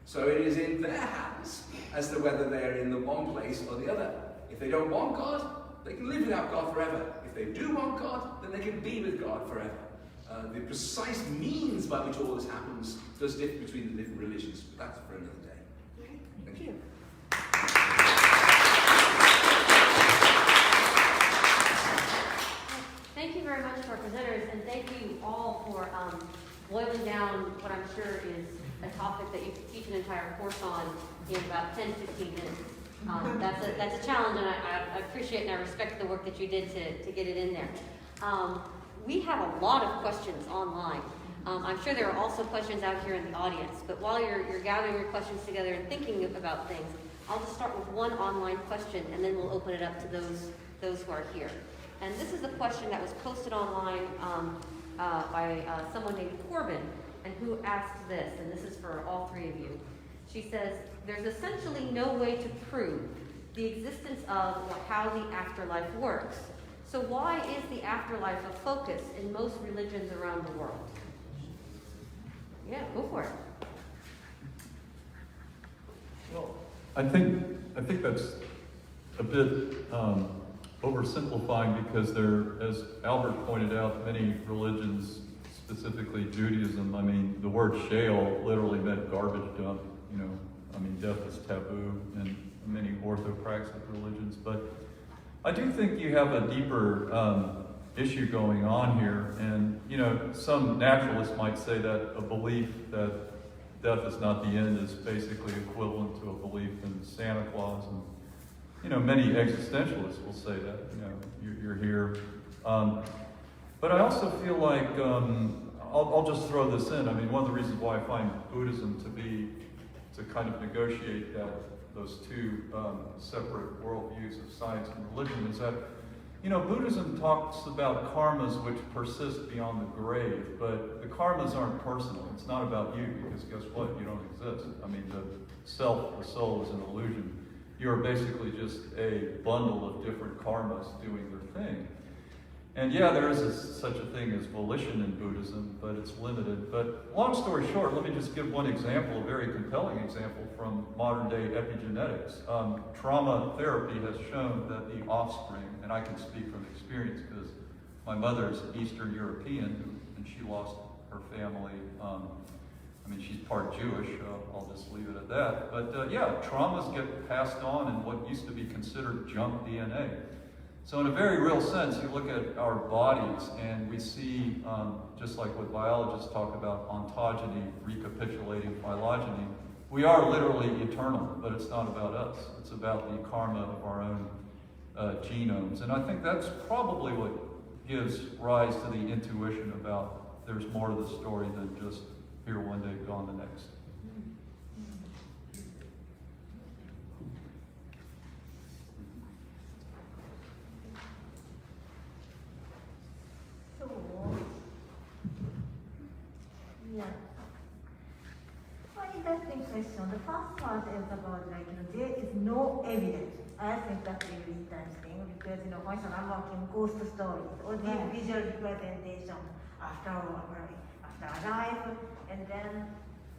So it is in their hands as to whether they're in the one place or the other. If they don't want God, they can live without God forever. If they do want God, then they can be with God forever. The precise means by which all this happens does differ between the different religions, but that's for another day. Thank you. Thank you very much to our presenters, and thank you all for boiling down what I'm sure is a topic that you could teach an entire course on in about 10, 15 minutes. That's a challenge, and I appreciate and I respect the work that you did to get it in there. We have a lot of questions online. I'm sure there are also questions out here in the audience, but while you're gathering your questions together and thinking about things, I'll just start with one online question, and then we'll open it up to those who are here. And this is a question that was posted online by someone named Corbin, and who asked this, and this is for all three of you. She says, there's essentially no way to prove the existence of or how the afterlife works. So why is the afterlife a focus in most religions around the world? Yeah, go for it. Well, I think that's a bit oversimplifying, because there, as Albert pointed out, many religions, specifically Judaism, I mean, the word Sheol literally meant garbage dump. Death is taboo in many orthopraxic religions, but I do think you have a deeper issue going on here, and some naturalists might say that a belief that death is not the end is basically equivalent to a belief in Santa Claus, and many existentialists will say that you're here. But I also feel like I'll just throw this in. I mean, one of the reasons why I find Buddhism to kind of negotiate those two separate worldviews of science and religion is that, Buddhism talks about karmas which persist beyond the grave, but the karmas aren't personal. It's not about you, because guess what? You don't exist. I mean, the self, the soul, is an illusion. You're basically just a bundle of different karmas doing their thing. And yeah, there is such a thing as volition in Buddhism, but it's limited. But long story short, let me just give one example, a very compelling example from modern day epigenetics. Trauma therapy has shown that the offspring, and I can speak from experience because my mother is Eastern European, and she lost her family. She's part Jewish, I'll just leave it at that. But yeah, traumas get passed on in what used to be considered junk DNA. So in a very real sense, you look at our bodies and we see, just like what biologists talk about, ontogeny, recapitulating phylogeny, we are literally eternal, but it's not about us. It's about the karma of our own genomes. And I think that's probably what gives rise to the intuition about there's more to the story than just here one day, gone the next. Interesting question. The first part is about there is no evidence. I think that's a really interesting because for instance, I'm working ghost stories or these visual representation after life, and then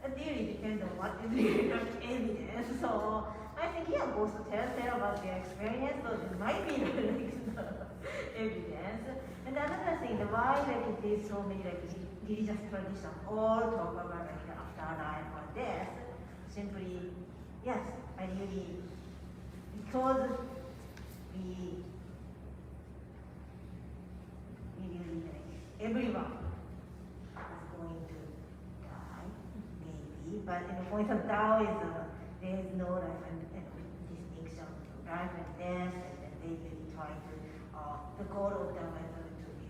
it really depends on what is really evidence. So I think ghosts tell about their experience, so it might be evidence. And another thing, why it is so many religious traditions all talk about afterlife or death, simply, yes, I really, because we really everyone is going to die, maybe, but in the point of Taoism, there is no distinction to life and death, and they really try to the goal of the method to be,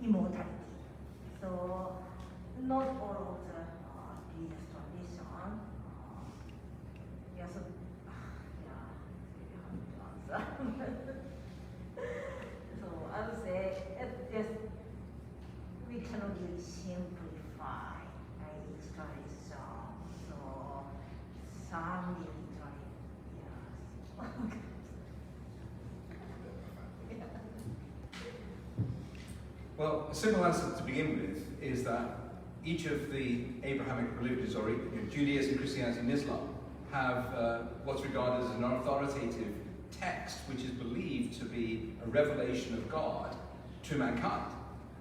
immortality. So not all of the religious tradition. Yes, yeah, it's really hard to answer. So I would say it just we cannot really simplify each tradition. So some really yes. Well, a simple answer to begin with is that each of the Abrahamic religions, or Judaism, Christianity, and Islam, have what's regarded as an authoritative text, which is believed to be a revelation of God to mankind.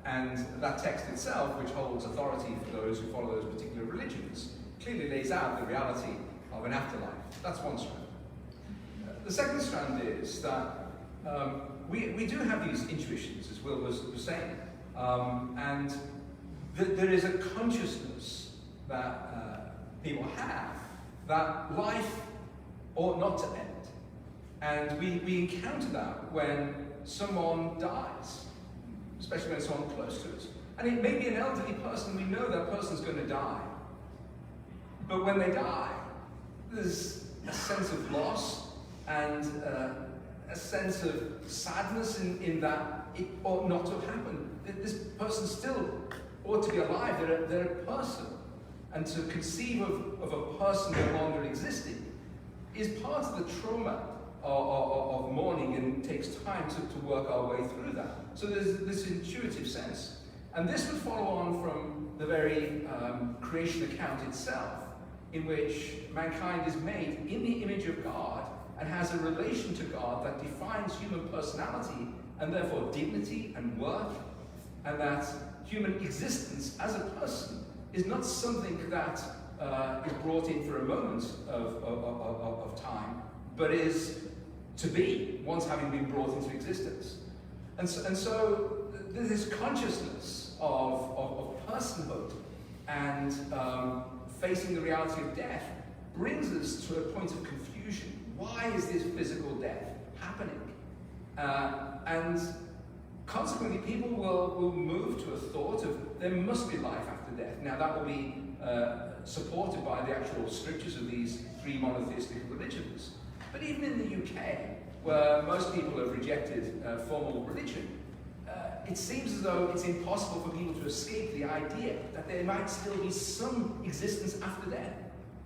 And that text itself, which holds authority for those who follow those particular religions, clearly lays out the reality of an afterlife. That's one strand. The second strand is that we do have these intuitions, as Will was saying, and there is a consciousness that people have that life ought not to end. And we encounter that when someone dies, especially when someone close to us. And it may be an elderly person, we know that person's going to die. But when they die, there's a sense of loss and a sense of sadness in that it ought not to have happened. This person still ought to be alive, they're a person. And to conceive of a person no longer existing is part of the trauma of mourning, and takes time to work our way through that. So there's this intuitive sense. And this would follow on from the very creation account itself, in which mankind is made in the image of God and has a relation to God that defines human personality and therefore dignity and worth, and that human existence as a person is not something that is brought in for a moment of time, but is to be, once having been brought into existence. And so this consciousness of personhood and facing the reality of death brings us to a point of confusion. Why is this physical death happening? And consequently, people will move to a thought of there must be life after death. Now that will be supported by the actual scriptures of these three monotheistic religions. But even in the UK, where most people have rejected formal religion, it seems as though it's impossible for people to escape the idea that there might still be some existence after death.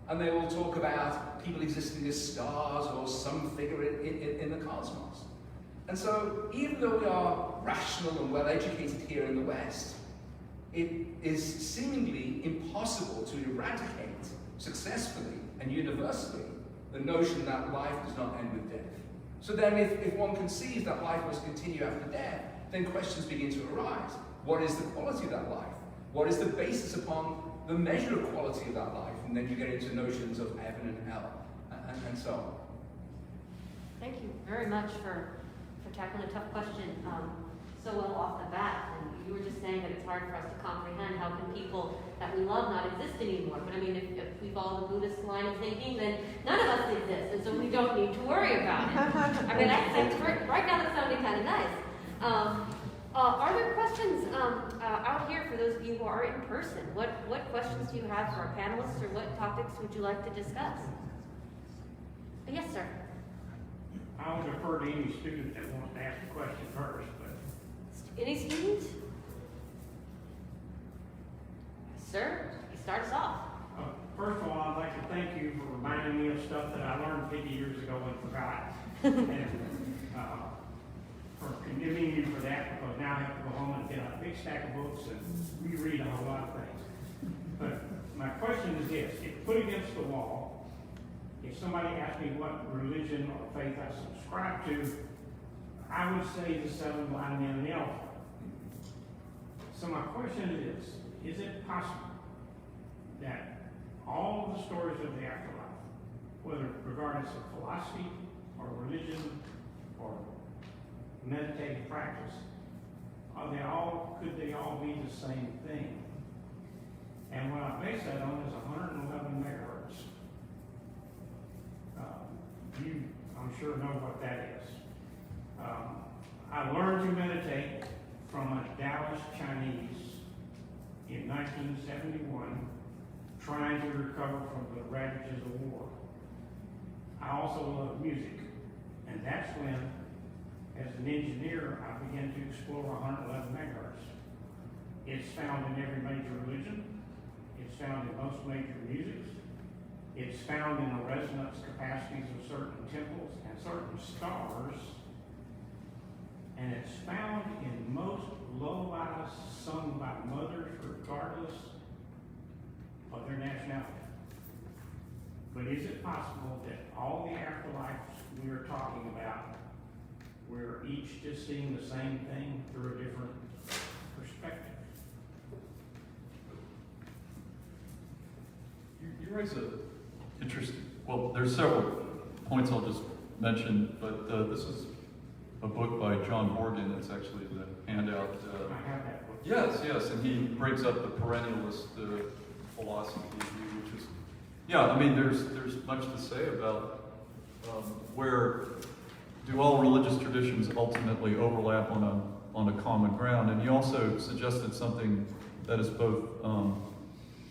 And they will talk about people existing as stars or some figure in the cosmos. And so, even though we are rational and well-educated here in the West, it is seemingly impossible to eradicate successfully and universally the notion that life does not end with death. So then if one conceives that life must continue after death, then questions begin to arise. What is the quality of that life? What is the basis upon the measure of quality of that life? And then you get into notions of heaven and hell, and so on. Thank you very much for tackling a tough question so well off the bat. And you were just saying that it's hard for us to comprehend how can people that we love not exist anymore. But I mean, if we follow the Buddhist line of thinking, then none of us exist, and so we don't need to worry about it. I mean, right now that's sounding kind of nice. Are there questions out here for those of you who are in person? What questions do you have for our panelists, or what topics would you like to discuss? Yes, sir. I'll defer to any student that wants to ask a question first. But any students? Sir, you start us off. First of all, I'd like to thank you for reminding me of stuff that I learned 50 years ago and forgot. And for condemning you for that, because now I have to go home and get a big stack of books and reread a whole lot of things. But my question is this: if put against the wall, if somebody asked me what religion or faith I subscribe to, I would say the seven blind men and the elephant. So my question is it possible that all of the stories of the afterlife, whether regardless of philosophy or religion or meditative practice, could they all be the same thing? And what I base that on is 111 megahertz. You, I'm sure, know what that is. I learned to meditate from a Taoist Chinese in 1971, trying to recover from the ravages of war. I also love music, and that's when, as an engineer, I began to explore 111 megahertz. It's found in every major religion. It's found in most major musics. It's found in the resonance capacities of certain temples and certain stars. And it's found in most lullabies sung by mothers regardless of their nationality. But is it possible that all the afterlives we are talking about, we're each just seeing the same thing through a different perspective? You raise a interesting, well, there's several points I'll just mention, but this is a book by John Morgan. It's actually the handout. I have that book. Yes, and he brings up the perennialist philosophy, which is, yeah, I mean, there's much to say about where do all religious traditions ultimately overlap on a common ground. And he also suggested something that is both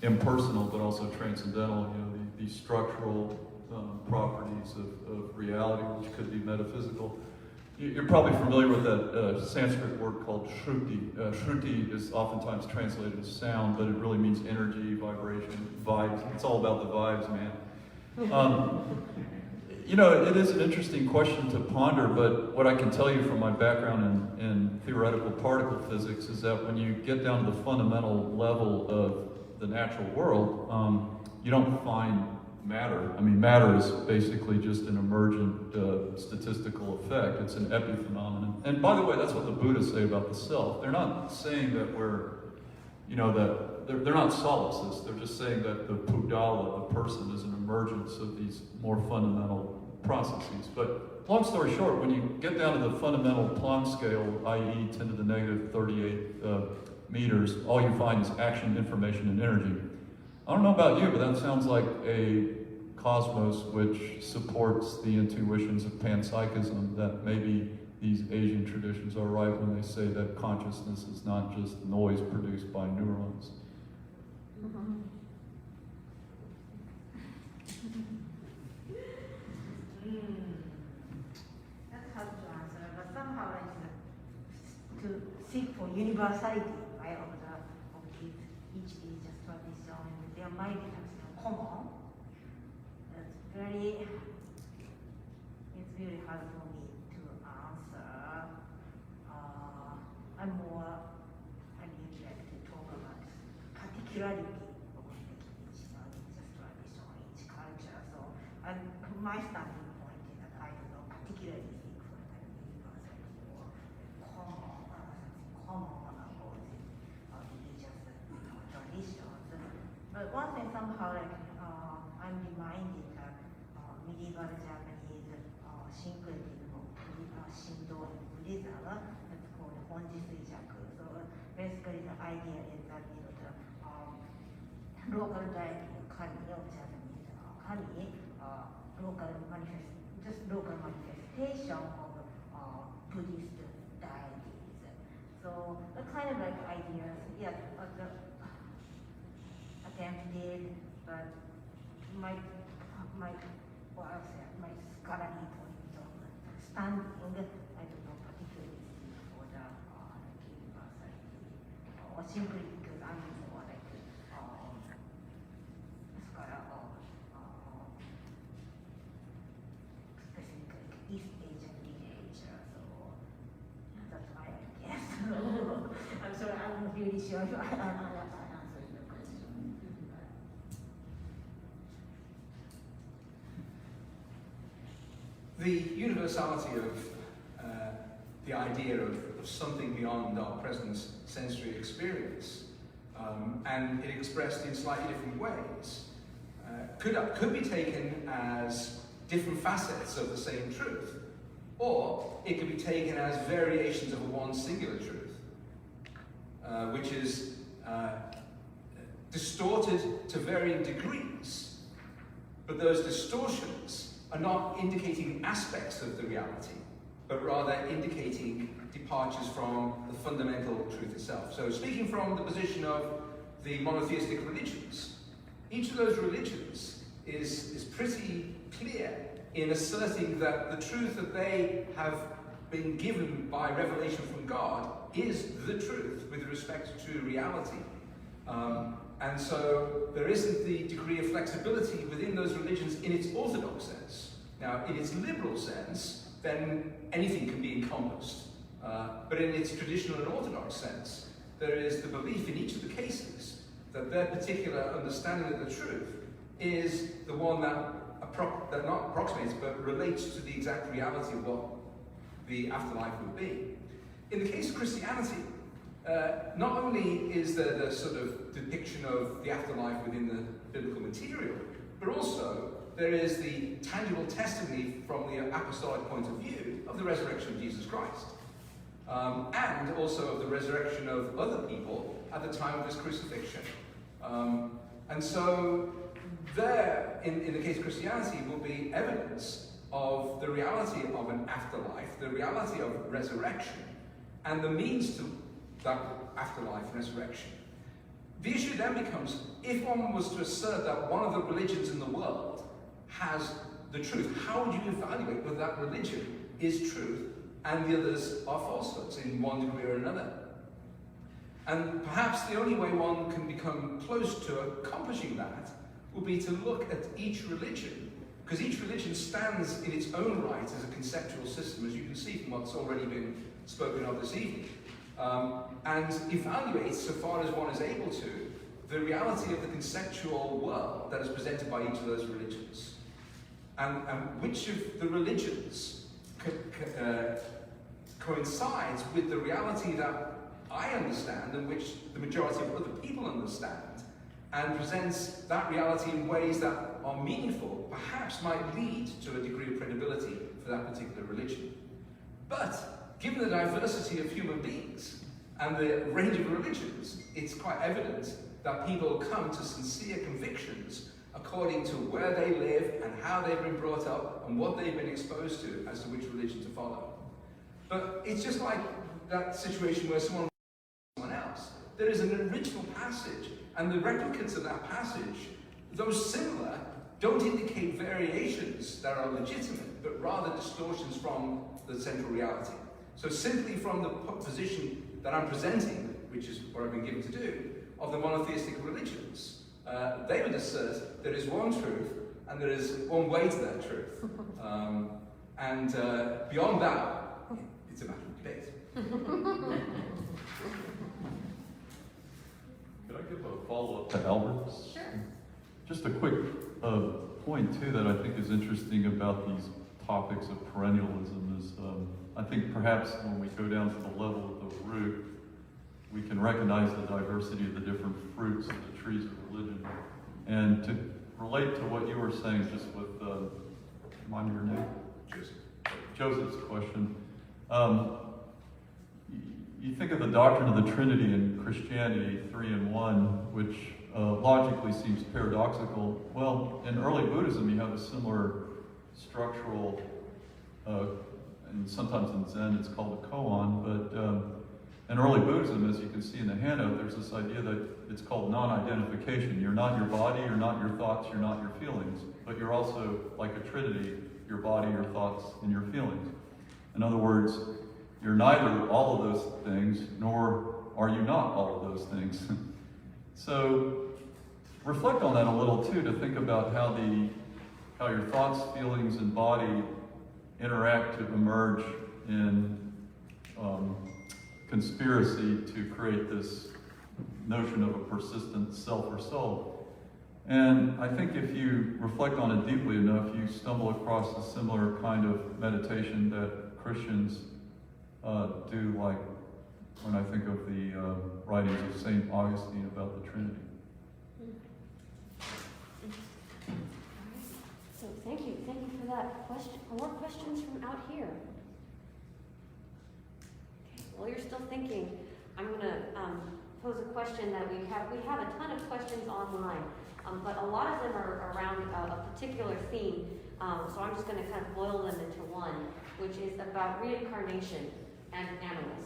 impersonal but also transcendental, you know, the structural properties of reality, which could be metaphysical. You're probably familiar with that Sanskrit word called shruti. Shruti is oftentimes translated as sound, but it really means energy, vibration, vibes. It's all about the vibes, man. You know, it is an interesting question to ponder, but what I can tell you from my background in theoretical particle physics is that when you get down to the fundamental level of the natural world, you don't find matter. I mean, matter is basically just an emergent statistical effect. It's an epiphenomenon. And by the way, that's what the Buddhists say about the self. They're not saying that we're, you know, that they're not solipsists. They're just saying that the Pudala, the person, is an emergence of these more fundamental processes. But long story short, when you get down to the fundamental Planck scale, i.e. 10 to the negative 38 meters, all you find is action, information, and energy. I don't know about you, but that sounds like a cosmos which supports the intuitions of panpsychism, that maybe these Asian traditions are right when they say that consciousness is not just noise produced by neurons. That's hard to answer, but somehow to seek for universality, right, of each religious tradition, and there might be something common. It's really hard for me to answer. I'm like to talk about particularity of each religious tradition, each culture. So, and my starting point is that I don't know particularly seek for universality or common about religious traditions. But one thing somehow I'm reminded that medieval Japanese syncretism of Shinto and Buddhism, that's called Honjisuijaku. So basically the idea is that the local deity kami of Japanese kami, local manifestation of Buddhist deities. So the kind of like ideas, yeah, attempted, but my scholarly point of standing, I don't know particularly for the universality, or simply because I'm more like scholar of specifically East Asian literature, so that's why I guess. I'm sorry, I'm not really sure if I answered the question. The universality of the idea of something beyond our present sensory experience, and it expressed in slightly different ways, could be taken as different facets of the same truth, or it could be taken as variations of one singular truth, which is distorted to varying degrees, but those distortions are not indicating aspects of the reality, but rather indicating departures from the fundamental truth itself. So speaking from the position of the monotheistic religions, each of those religions is pretty clear in asserting that the truth that they have been given by revelation from God is the truth with respect to reality. And so there isn't the degree of flexibility within those religions in its orthodox sense. Now, in its liberal sense, then anything can be encompassed. But in its traditional and orthodox sense, there is the belief in each of the cases that their particular understanding of the truth is the one that not approximates, but relates to the exact reality of what the afterlife would be. In the case of Christianity, not only is there the sort of depiction of the afterlife within the biblical material, but also there is the tangible testimony from the apostolic point of view of the resurrection of Jesus Christ. And also of the resurrection of other people at the time of his crucifixion. And so there, in the case of Christianity, will be evidence of the reality of an afterlife, the reality of resurrection, and the means to that afterlife and resurrection. The issue then becomes, if one was to assert that one of the religions in the world has the truth, how would you evaluate whether that religion is truth and the others are falsehoods in one degree or another? And perhaps the only way one can become close to accomplishing that will be to look at each religion, because each religion stands in its own right as a conceptual system, as you can see from what's already been spoken of this evening, and evaluate, so far as one is able to, the reality of the conceptual world that is presented by each of those religions. And which of the religions coincides with the reality that I understand and which the majority of other people understand, and presents that reality in ways that are meaningful, perhaps might lead to a degree of credibility for that particular religion. But given the diversity of human beings and the range of religions, it's quite evident that people come to sincere convictions according to where they live and how they've been brought up and what they've been exposed to as to which religion to follow. But it's just like that situation where someone else. There is an original passage, and the replicates of that passage, though similar, don't indicate variations that are legitimate, but rather distortions from the central reality. So simply from the position that I'm presenting, which is what I've been given to do, of the monotheistic religions, they would assert there is one truth, and there is one way to that truth. And beyond that, it's a matter of debate. Could I give a follow-up to Albert's? Sure. Just a quick point, too, that I think is interesting about these topics of perennialism is I think perhaps when we go down to the level of the root, we can recognize the diversity of the different fruits of the trees of religion. And to relate to what you were saying, just with, remind me your name? Joseph's question. You think of the doctrine of the Trinity in Christianity, 3 in 1, which logically seems paradoxical. Well, in early Buddhism, you have a similar structural, and sometimes in Zen it's called a koan, but in early Buddhism, as you can see in the handout, there's this idea that it's called non-identification. You're not your body, you're not your thoughts, you're not your feelings, but you're also, like a trinity, your body, your thoughts, and your feelings. In other words, you're neither all of those things, nor are you not all of those things. So reflect on that a little too, to think about how your thoughts, feelings, and body interact to emerge in conspiracy to create this notion of a persistent self or soul. And I think if you reflect on it deeply enough, you stumble across a similar kind of meditation that Christians do, like when I think of the writings of St. Augustine about the Trinity. So thank you for that question. More questions from out here? Okay, while you're still thinking, I'm going to pose a question that we have a ton of questions online, but a lot of them are around a particular theme. So I'm just going to kind of boil them into one, which is about reincarnation. and animals.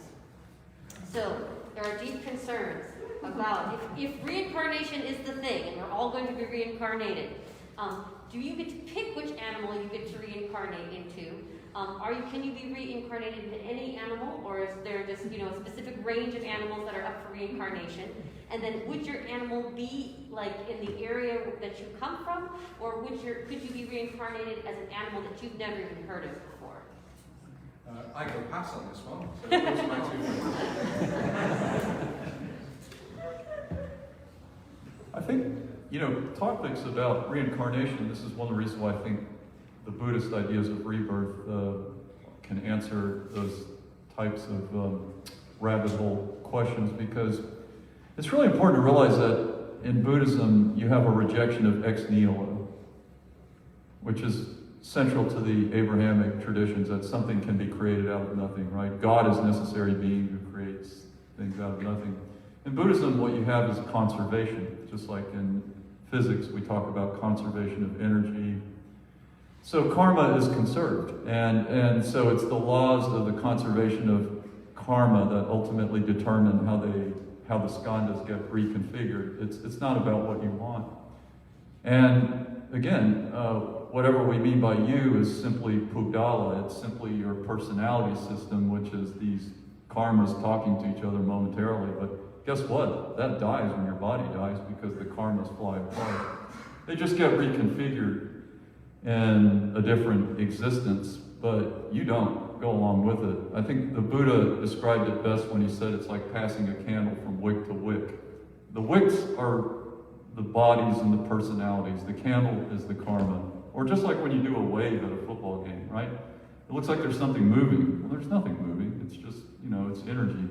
So there are deep concerns about if reincarnation is the thing, and we're all going to be reincarnated, do you get to pick which animal you get to reincarnate into? Can you be reincarnated into any animal, or is there just a specific range of animals that are up for reincarnation? And then would your animal be like in the area that you come from, or could you be reincarnated as an animal that you've never even heard of before? I go pass on this one. So those are my 2 I think, topics about reincarnation, this is one of the reasons why I think the Buddhist ideas of rebirth can answer those types of rabbit hole questions, because it's really important to realize that in Buddhism you have a rejection of ex nihilo, which is central to the Abrahamic traditions, that something can be created out of nothing, right? God is necessary being who creates things out of nothing. In Buddhism, what you have is conservation, just like in physics we talk about conservation of energy. So karma is conserved, and so it's the laws of the conservation of karma that ultimately determine how the skandhas get reconfigured. It's not about what you want. And again, whatever we mean by you is simply pugdala. It's simply your personality system, which is these karmas talking to each other momentarily. But guess what? That dies when your body dies, because the karmas fly apart. They just get reconfigured in a different existence, but you don't go along with it. I think the Buddha described it best when he said it's like passing a candle from wick to wick. The wicks are the bodies and the personalities. The candle is the karma. Or just like when you do a wave at a football game, right? It looks like there's something moving. Well, there's nothing moving. It's just, it's energy.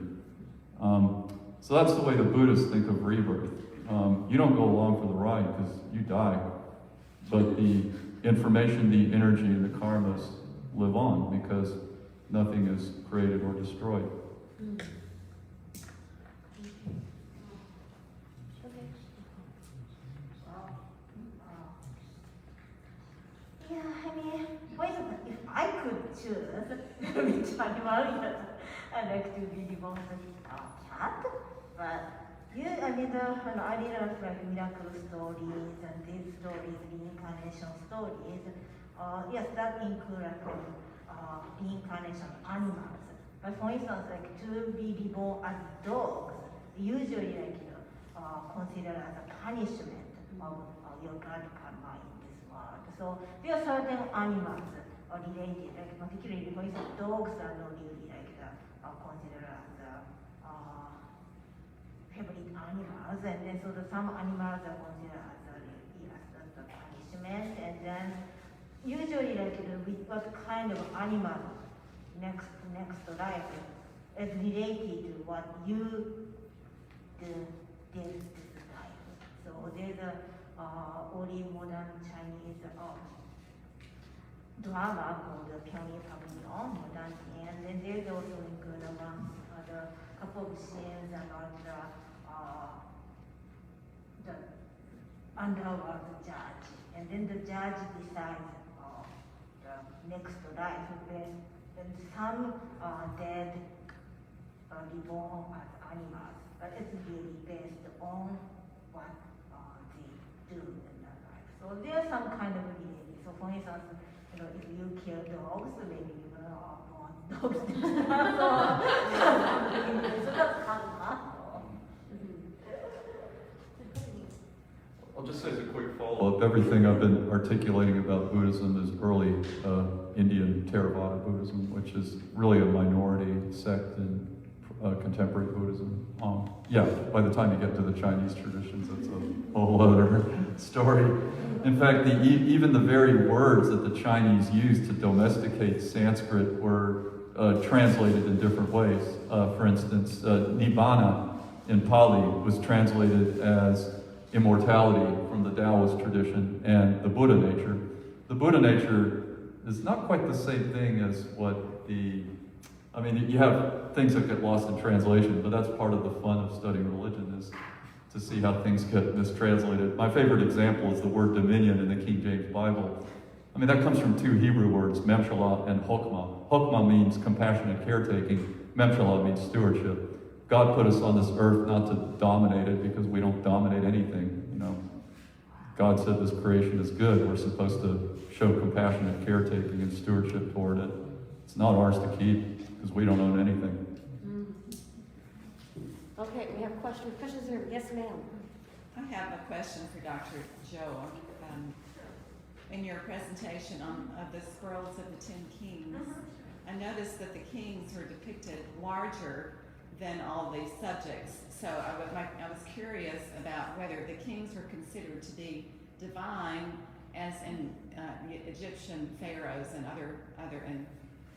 So that's the way the Buddhists think of rebirth. You don't go along for the ride because you die. But the information, the energy, and the karmas live on, because nothing is created or destroyed. For example, if I could choose which animal I'd like to be reborn as a cat, but I read like miracle stories and these stories, reincarnation stories. Yes, that includes reincarnation animals. But for instance, like to be reborn as dogs, usually considered as a punishment of your bad karma in this world. So there are certain animals related, like particularly for instance, dogs are not really considered as favorite animals, and then so some animals are considered as a punishment, and then usually with what kind of animal next life is related to what you did this life. So there's a only modern Chinese drama called the Pyeongtaek Pavilion, modern, and then there's also include a couple of scenes about the underworld judge, and then the judge decides the next life. Then some dead reborn as animals, but it's really based on what they do in their life. So there's some kind of related. So for instance, if you kill dogs, maybe you're gonna born dogs. So that's karma. I'll just say as a quick follow-up, everything I've been articulating about Buddhism is early Indian Theravada Buddhism, which is really a minority sect in contemporary Buddhism. By the time you get to the Chinese traditions, that's a whole other story. In fact, even the very words that the Chinese used to domesticate Sanskrit were translated in different ways. For instance, Nibbana in Pali was translated as immortality from the Taoist tradition, and the Buddha nature. The Buddha nature is not quite the same thing as what you have things that get lost in translation, but that's part of the fun of studying religion, is to see how things get mistranslated. My favorite example is the word dominion in the King James Bible. That comes from two Hebrew words, memshalah and hokmah. Hokmah means compassionate caretaking. Memshala means stewardship. God put us on this earth not to dominate it because we don't dominate anything. You know, God said this creation is good. We're supposed to show compassionate caretaking and stewardship toward it. It's not ours to keep because we don't own anything. Okay, we have questions. Questions here? Yes, ma'am. I have a question for Dr. Joe. In your presentation of the scrolls of the 10 kings, I noticed that the kings were depicted larger than all these subjects. So I was curious about whether the kings were considered to be divine, as in the Egyptian pharaohs and other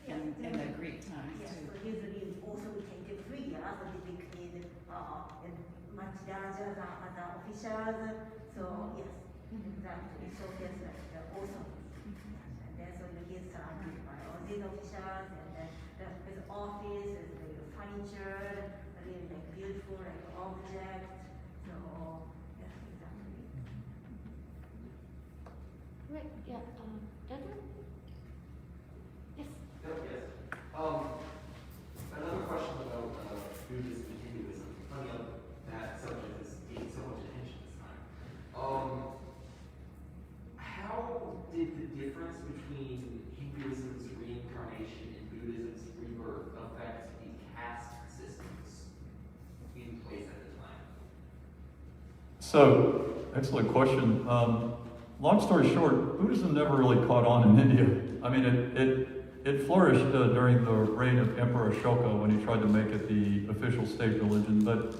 in the Greek times Yes, too. so usually also we can get figures depicted much larger than other officials. So yes, exactly. So yes, that's awesome. And then so you get surrounded by all these officials, and then there's office, there's like furniture, really like beautiful like objects. So yes, exactly. Right, yeah, Andrew? Yes. Yes. Another question about Buddhism and Hinduism. Funny enough, that subject is getting so much attention this time. How did the difference between Hinduism's reincarnation and Buddhism's rebirth affect the caste systems in place at the time? So, excellent question. Long story short, Buddhism never really caught on in India. I mean, it flourished during the reign of Emperor Ashoka when he tried to make it the official state religion. But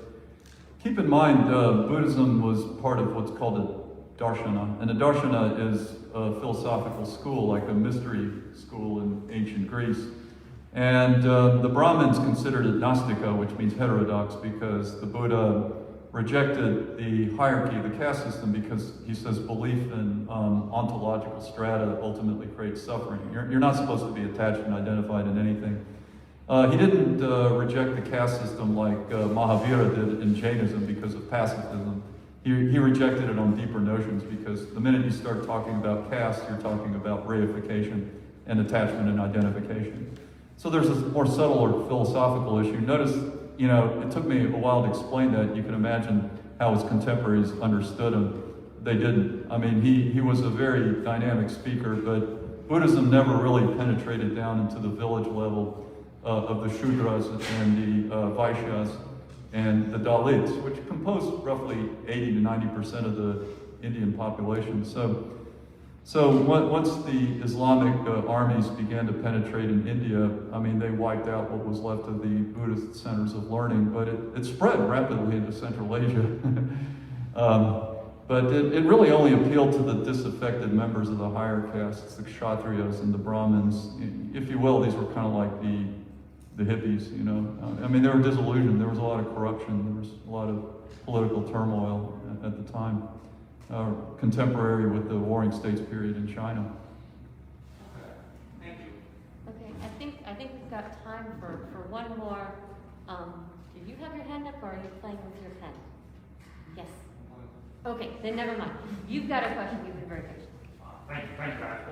keep in mind, Buddhism was part of what's called a darshana. And a darshana is a philosophical school, like a mystery school in ancient Greece. And the Brahmins considered it Nastika, which means heterodox, because the Buddha rejected the hierarchy of the caste system because he says belief in ontological strata ultimately creates suffering. You're not supposed to be attached and identified in anything. He didn't reject the caste system like Mahavira did in Jainism because of pacifism. He rejected it on deeper notions because the minute you start talking about caste, you're talking about reification and attachment and identification. So there's this more subtle or philosophical issue. Notice, you know, it took me a while to explain that. You can imagine how his contemporaries understood him. They didn't. I mean, he was a very dynamic speaker, but Buddhism never really penetrated down into the village level of the Shudras and the Vaishyas and the Dalits, which compose roughly 80 to 90% of the Indian population. So once the Islamic armies began to penetrate in India, I mean, they wiped out what was left of the Buddhist centers of learning, but it spread rapidly into Central Asia. But it really only appealed to the disaffected members of the higher castes, the Kshatriyas and the Brahmins. If you will, these were kind of like the hippies, you know. I mean, they were disillusioned. There was a lot of corruption. There was a lot of political turmoil at the time. Contemporary with the Warring States period in China. Okay. Thank you. Okay, I think we've got time for one more. Do you have your hand up, or are you playing with your pen? Yes. Okay, then never mind. You've got a question. You've been very patient. Thank you,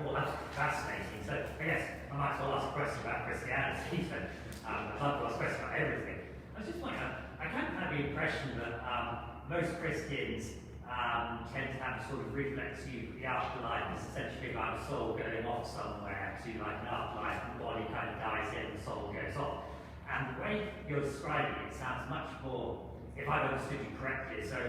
Paul. That's fascinating. So, I guess I might as well ask a question about Christianity. So, I'd love to ask a question about everything. I was just wondering, I kind of had the impression that most Christians tend to have a sort of reflex view that the afterlife is essentially about the soul going off somewhere to like an afterlife, and the body kind of dies in, the soul goes off. And the way you're describing it sounds much more, if I've understood you correctly, so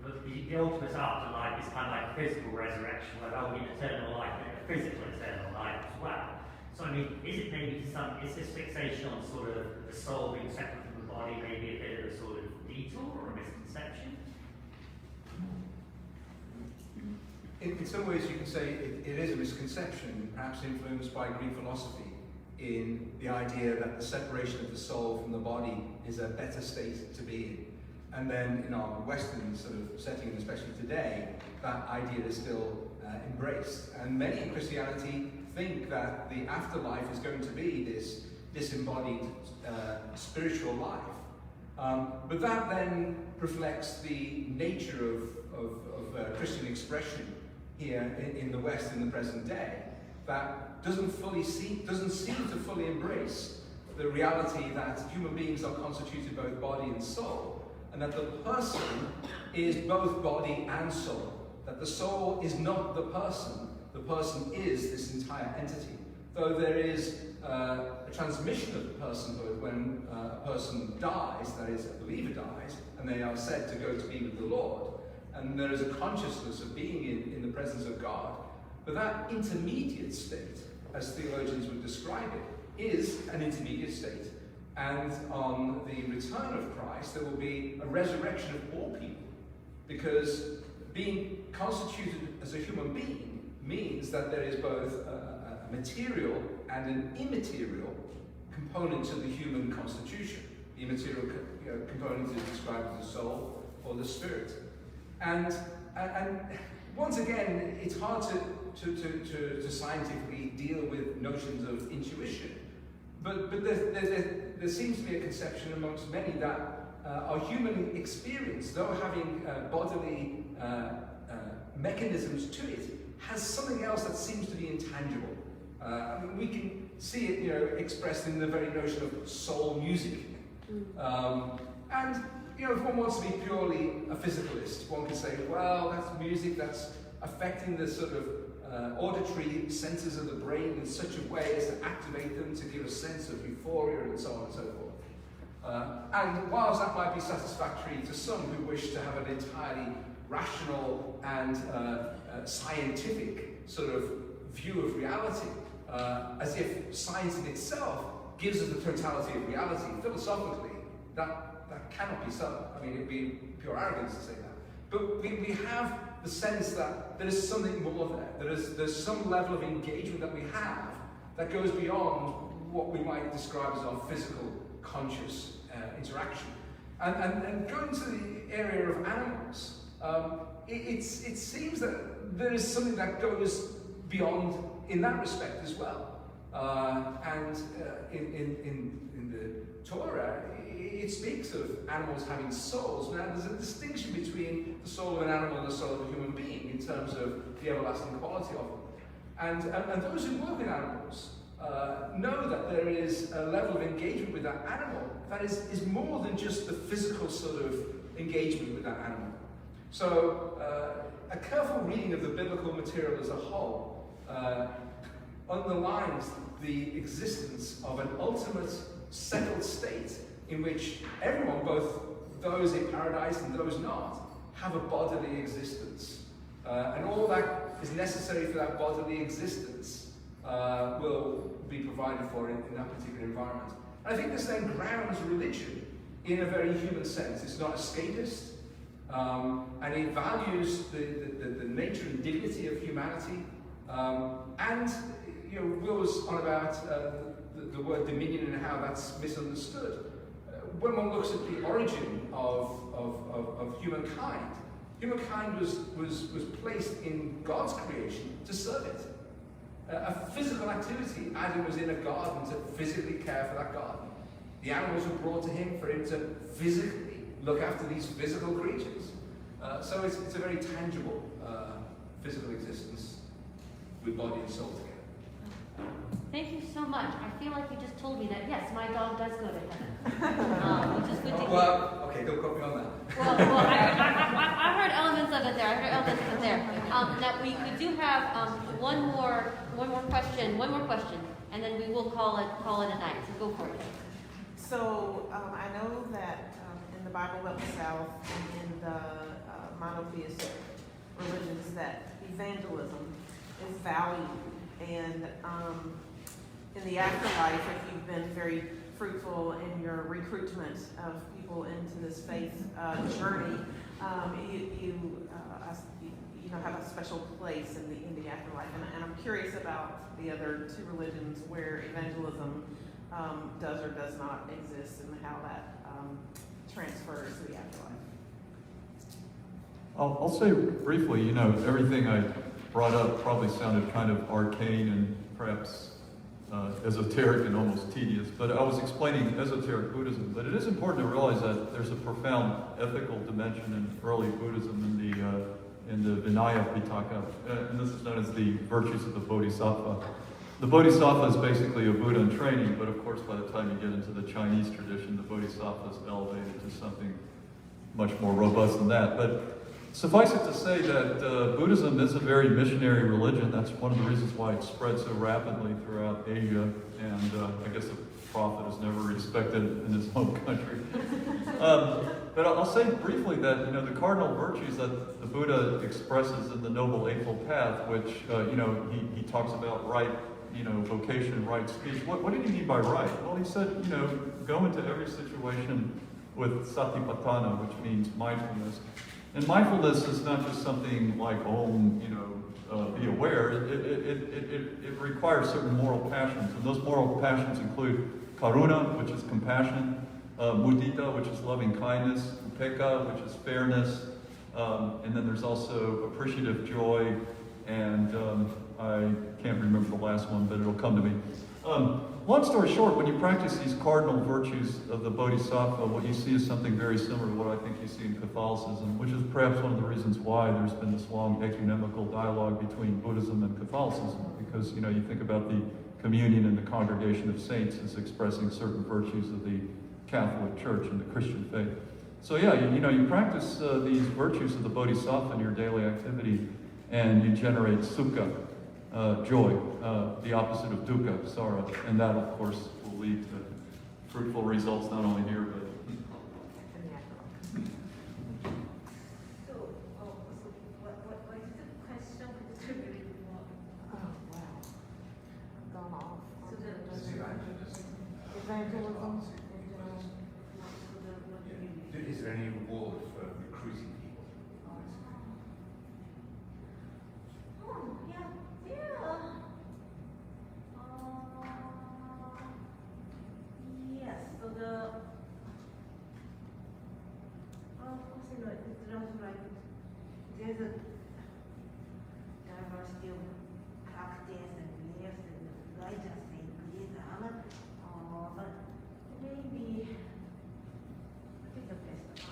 the ultimate afterlife is kind of like physical resurrection, where there'll be eternal life and a physical eternal life as well. So I mean, is this fixation on sort of the soul being separate from the body maybe a bit of a sort of detour or a misconception? In some ways, you can say it is a misconception, perhaps influenced by Greek philosophy, in the idea that the separation of the soul from the body is a better state to be in. And then in our Western sort of setting, and especially today, that idea is still embraced. And many in Christianity think that the afterlife is going to be this disembodied spiritual life. But that then reflects the nature of Christian expression here in the West in the present day, that doesn't seem to fully embrace the reality that human beings are constituted both body and soul, and that the person is both body and soul. That the soul is not the person is this entire entity. Though there is a transmission of personhood when a person dies, that is, a believer dies, and they are said to go to be with the Lord, and there is a consciousness of being in the presence of God. But that intermediate state, as theologians would describe it, is an intermediate state. And on the return of Christ, there will be a resurrection of all people, because being constituted as a human being means that there is both a material and an immaterial component to the human constitution. The immaterial component is described as the soul or the spirit. And once again, it's hard to scientifically deal with notions of intuition. But there seems to be a conception amongst many that our human experience, though having bodily mechanisms to it, has something else that seems to be intangible. I mean, we can see it, expressed in the very notion of soul music. And if one wants to be purely a physicalist, one can say, well, that's music that's affecting the sort of auditory senses of the brain in such a way as to activate them to give a sense of euphoria and so on and so forth. And whilst that might be satisfactory to some who wish to have an entirely rational and scientific sort of view of reality, as if science in itself gives us the totality of reality, philosophically, that cannot be so. I mean, it would be pure arrogance to say that. But we have the sense that there is something more there. There's some level of engagement that we have that goes beyond what we might describe as our physical, conscious interaction. And going to the area of animals, it seems that there is something that goes beyond in that respect as well. And in the Torah, it speaks of animals having souls. Now, there's a distinction between the soul of an animal and the soul of a human being in terms of the everlasting quality of them. And those who work with animals know that there is a level of engagement with that animal that is more than just the physical sort of engagement with that animal. So, a careful reading of the biblical material as a whole underlines the existence of an ultimate settled state in which everyone, both those in paradise and those not, have a bodily existence. And all that is necessary for that bodily existence will be provided for in that particular environment. And I think this then grounds religion in a very human sense. It's not escapist, and it values the nature and dignity of humanity, and goes on about the word dominion and how that's misunderstood. When one looks at the origin of humankind, humankind was placed in God's creation to serve it. A physical activity. Adam was in a garden to physically care for that garden. The animals were brought to him for him to physically look after these physical creatures. So it's a very tangible physical existence with body and soul together. Thank you so much. I feel like you just told me that, yes, my dog does go to heaven, which is good to hear. Well, okay, don't quote me on that. Well, I heard elements of it there. Now we do have one more question, and then we will call it a night. So go for it. So I know that in the Bible Belt South and in the monotheistic religions that evangelism is valued, and in the afterlife, if you've been very fruitful in your recruitment of people into this faith journey, you have a special place in the afterlife. And I'm curious about the other two religions where evangelism does or does not exist, and how that transfers to the afterlife. I'll say briefly, everything I brought up probably sounded kind of arcane and perhaps esoteric and almost tedious, but I was explaining esoteric Buddhism. But it is important to realize that there's a profound ethical dimension in early Buddhism in the Vinaya Pitaka, and this is known as the virtues of the Bodhisattva. The Bodhisattva is basically a Buddha in training, but of course by the time you get into the Chinese tradition, the Bodhisattva is elevated to something much more robust than that. But suffice it to say that Buddhism is a very missionary religion. That's one of the reasons why it spread so rapidly throughout Asia, and I guess the prophet is never respected in his home country. But I'll say briefly that the cardinal virtues that the Buddha expresses in the Noble Eightfold Path, which he talks about right vocation, right speech. What did he mean by right? Well, he said go into every situation with satipatthana, which means mindfulness. And mindfulness is not just something like be aware. It requires certain moral passions, and those moral passions include karuna, which is compassion, mudita, which is loving kindness, upekkha, which is fairness, and then there's also appreciative joy, and I can't remember the last one, but it'll come to me. Long story short, when you practice these cardinal virtues of the Bodhisattva, what you see is something very similar to what I think you see in Catholicism, which is perhaps one of the reasons why there's been this long ecumenical dialogue between Buddhism and Catholicism, because you think about the communion and the congregation of saints as expressing certain virtues of the Catholic Church and the Christian faith. So yeah, you practice these virtues of the Bodhisattva in your daily activity, and you generate sukha, joy, the opposite of dukkha, sorrow, and that of course will lead to fruitful results not only here but. So, what is the question? Could you repeat more? Oh, wow. Gone off. So the Evangelism. Is there any reward for recruiting people? Yes, so there's a diversity of practice and beliefs and religions in Buddhism, but maybe what is the best answer?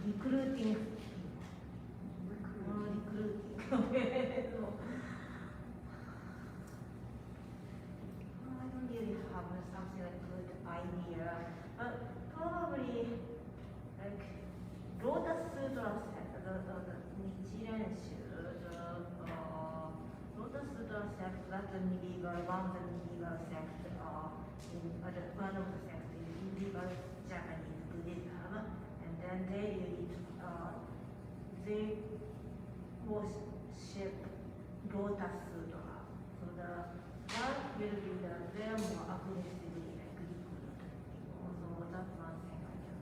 Recruiting. I don't really have something like good idea, but probably like Lotus Sutra sect, the Nichiren Shu, Lotus Sutra sect, that's the medieval, one of the medieval sect, one of the sects in medieval Japanese Buddhism, and then they worship Lotus Sutra. So that will be they're more aggressively like recruited people. So that's one thing I can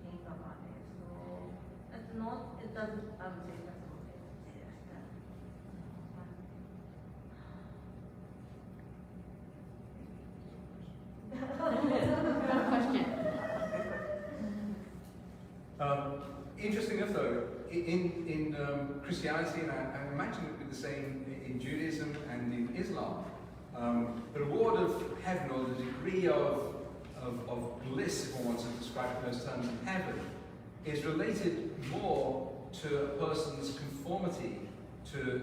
think about it. So it doesn't, I would say that's what it is. Question. Interesting enough, though, in Christianity, and I imagine it would be the same in Judaism and in Islam, the reward of heaven, or the degree of bliss, if one wants to describe it in those terms, in heaven, is related more to a person's conformity to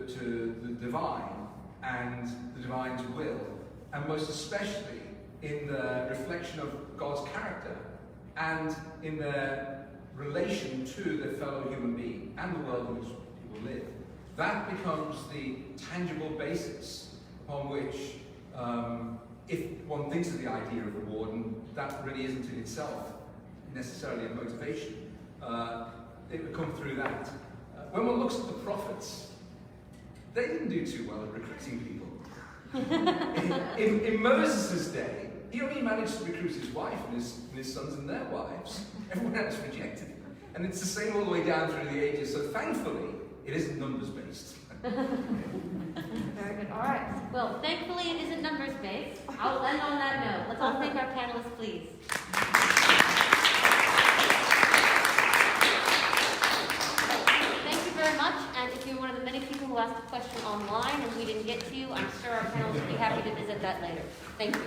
the divine and the divine's will, and most especially in the reflection of God's character and in their relation to their fellow human being and the world in which people live. That becomes the tangible basis upon which, if one thinks of the idea of reward, and that really isn't in itself necessarily a motivation, it would come through that. When one looks at the prophets, they didn't do too well at recruiting people. in Moses' day, he only managed to recruit his wife and his sons and their wives. Everyone else rejected him. And it's the same all the way down through the ages, so thankfully, it isn't numbers-based. Very good. All right. Well, thankfully it isn't numbers-based. I'll end on that note. Let's all thank our panelists, please. Thank you very much. And if you're one of the many people who asked a question online and we didn't get to you, I'm sure our panelists will be happy to visit that later. Thank you.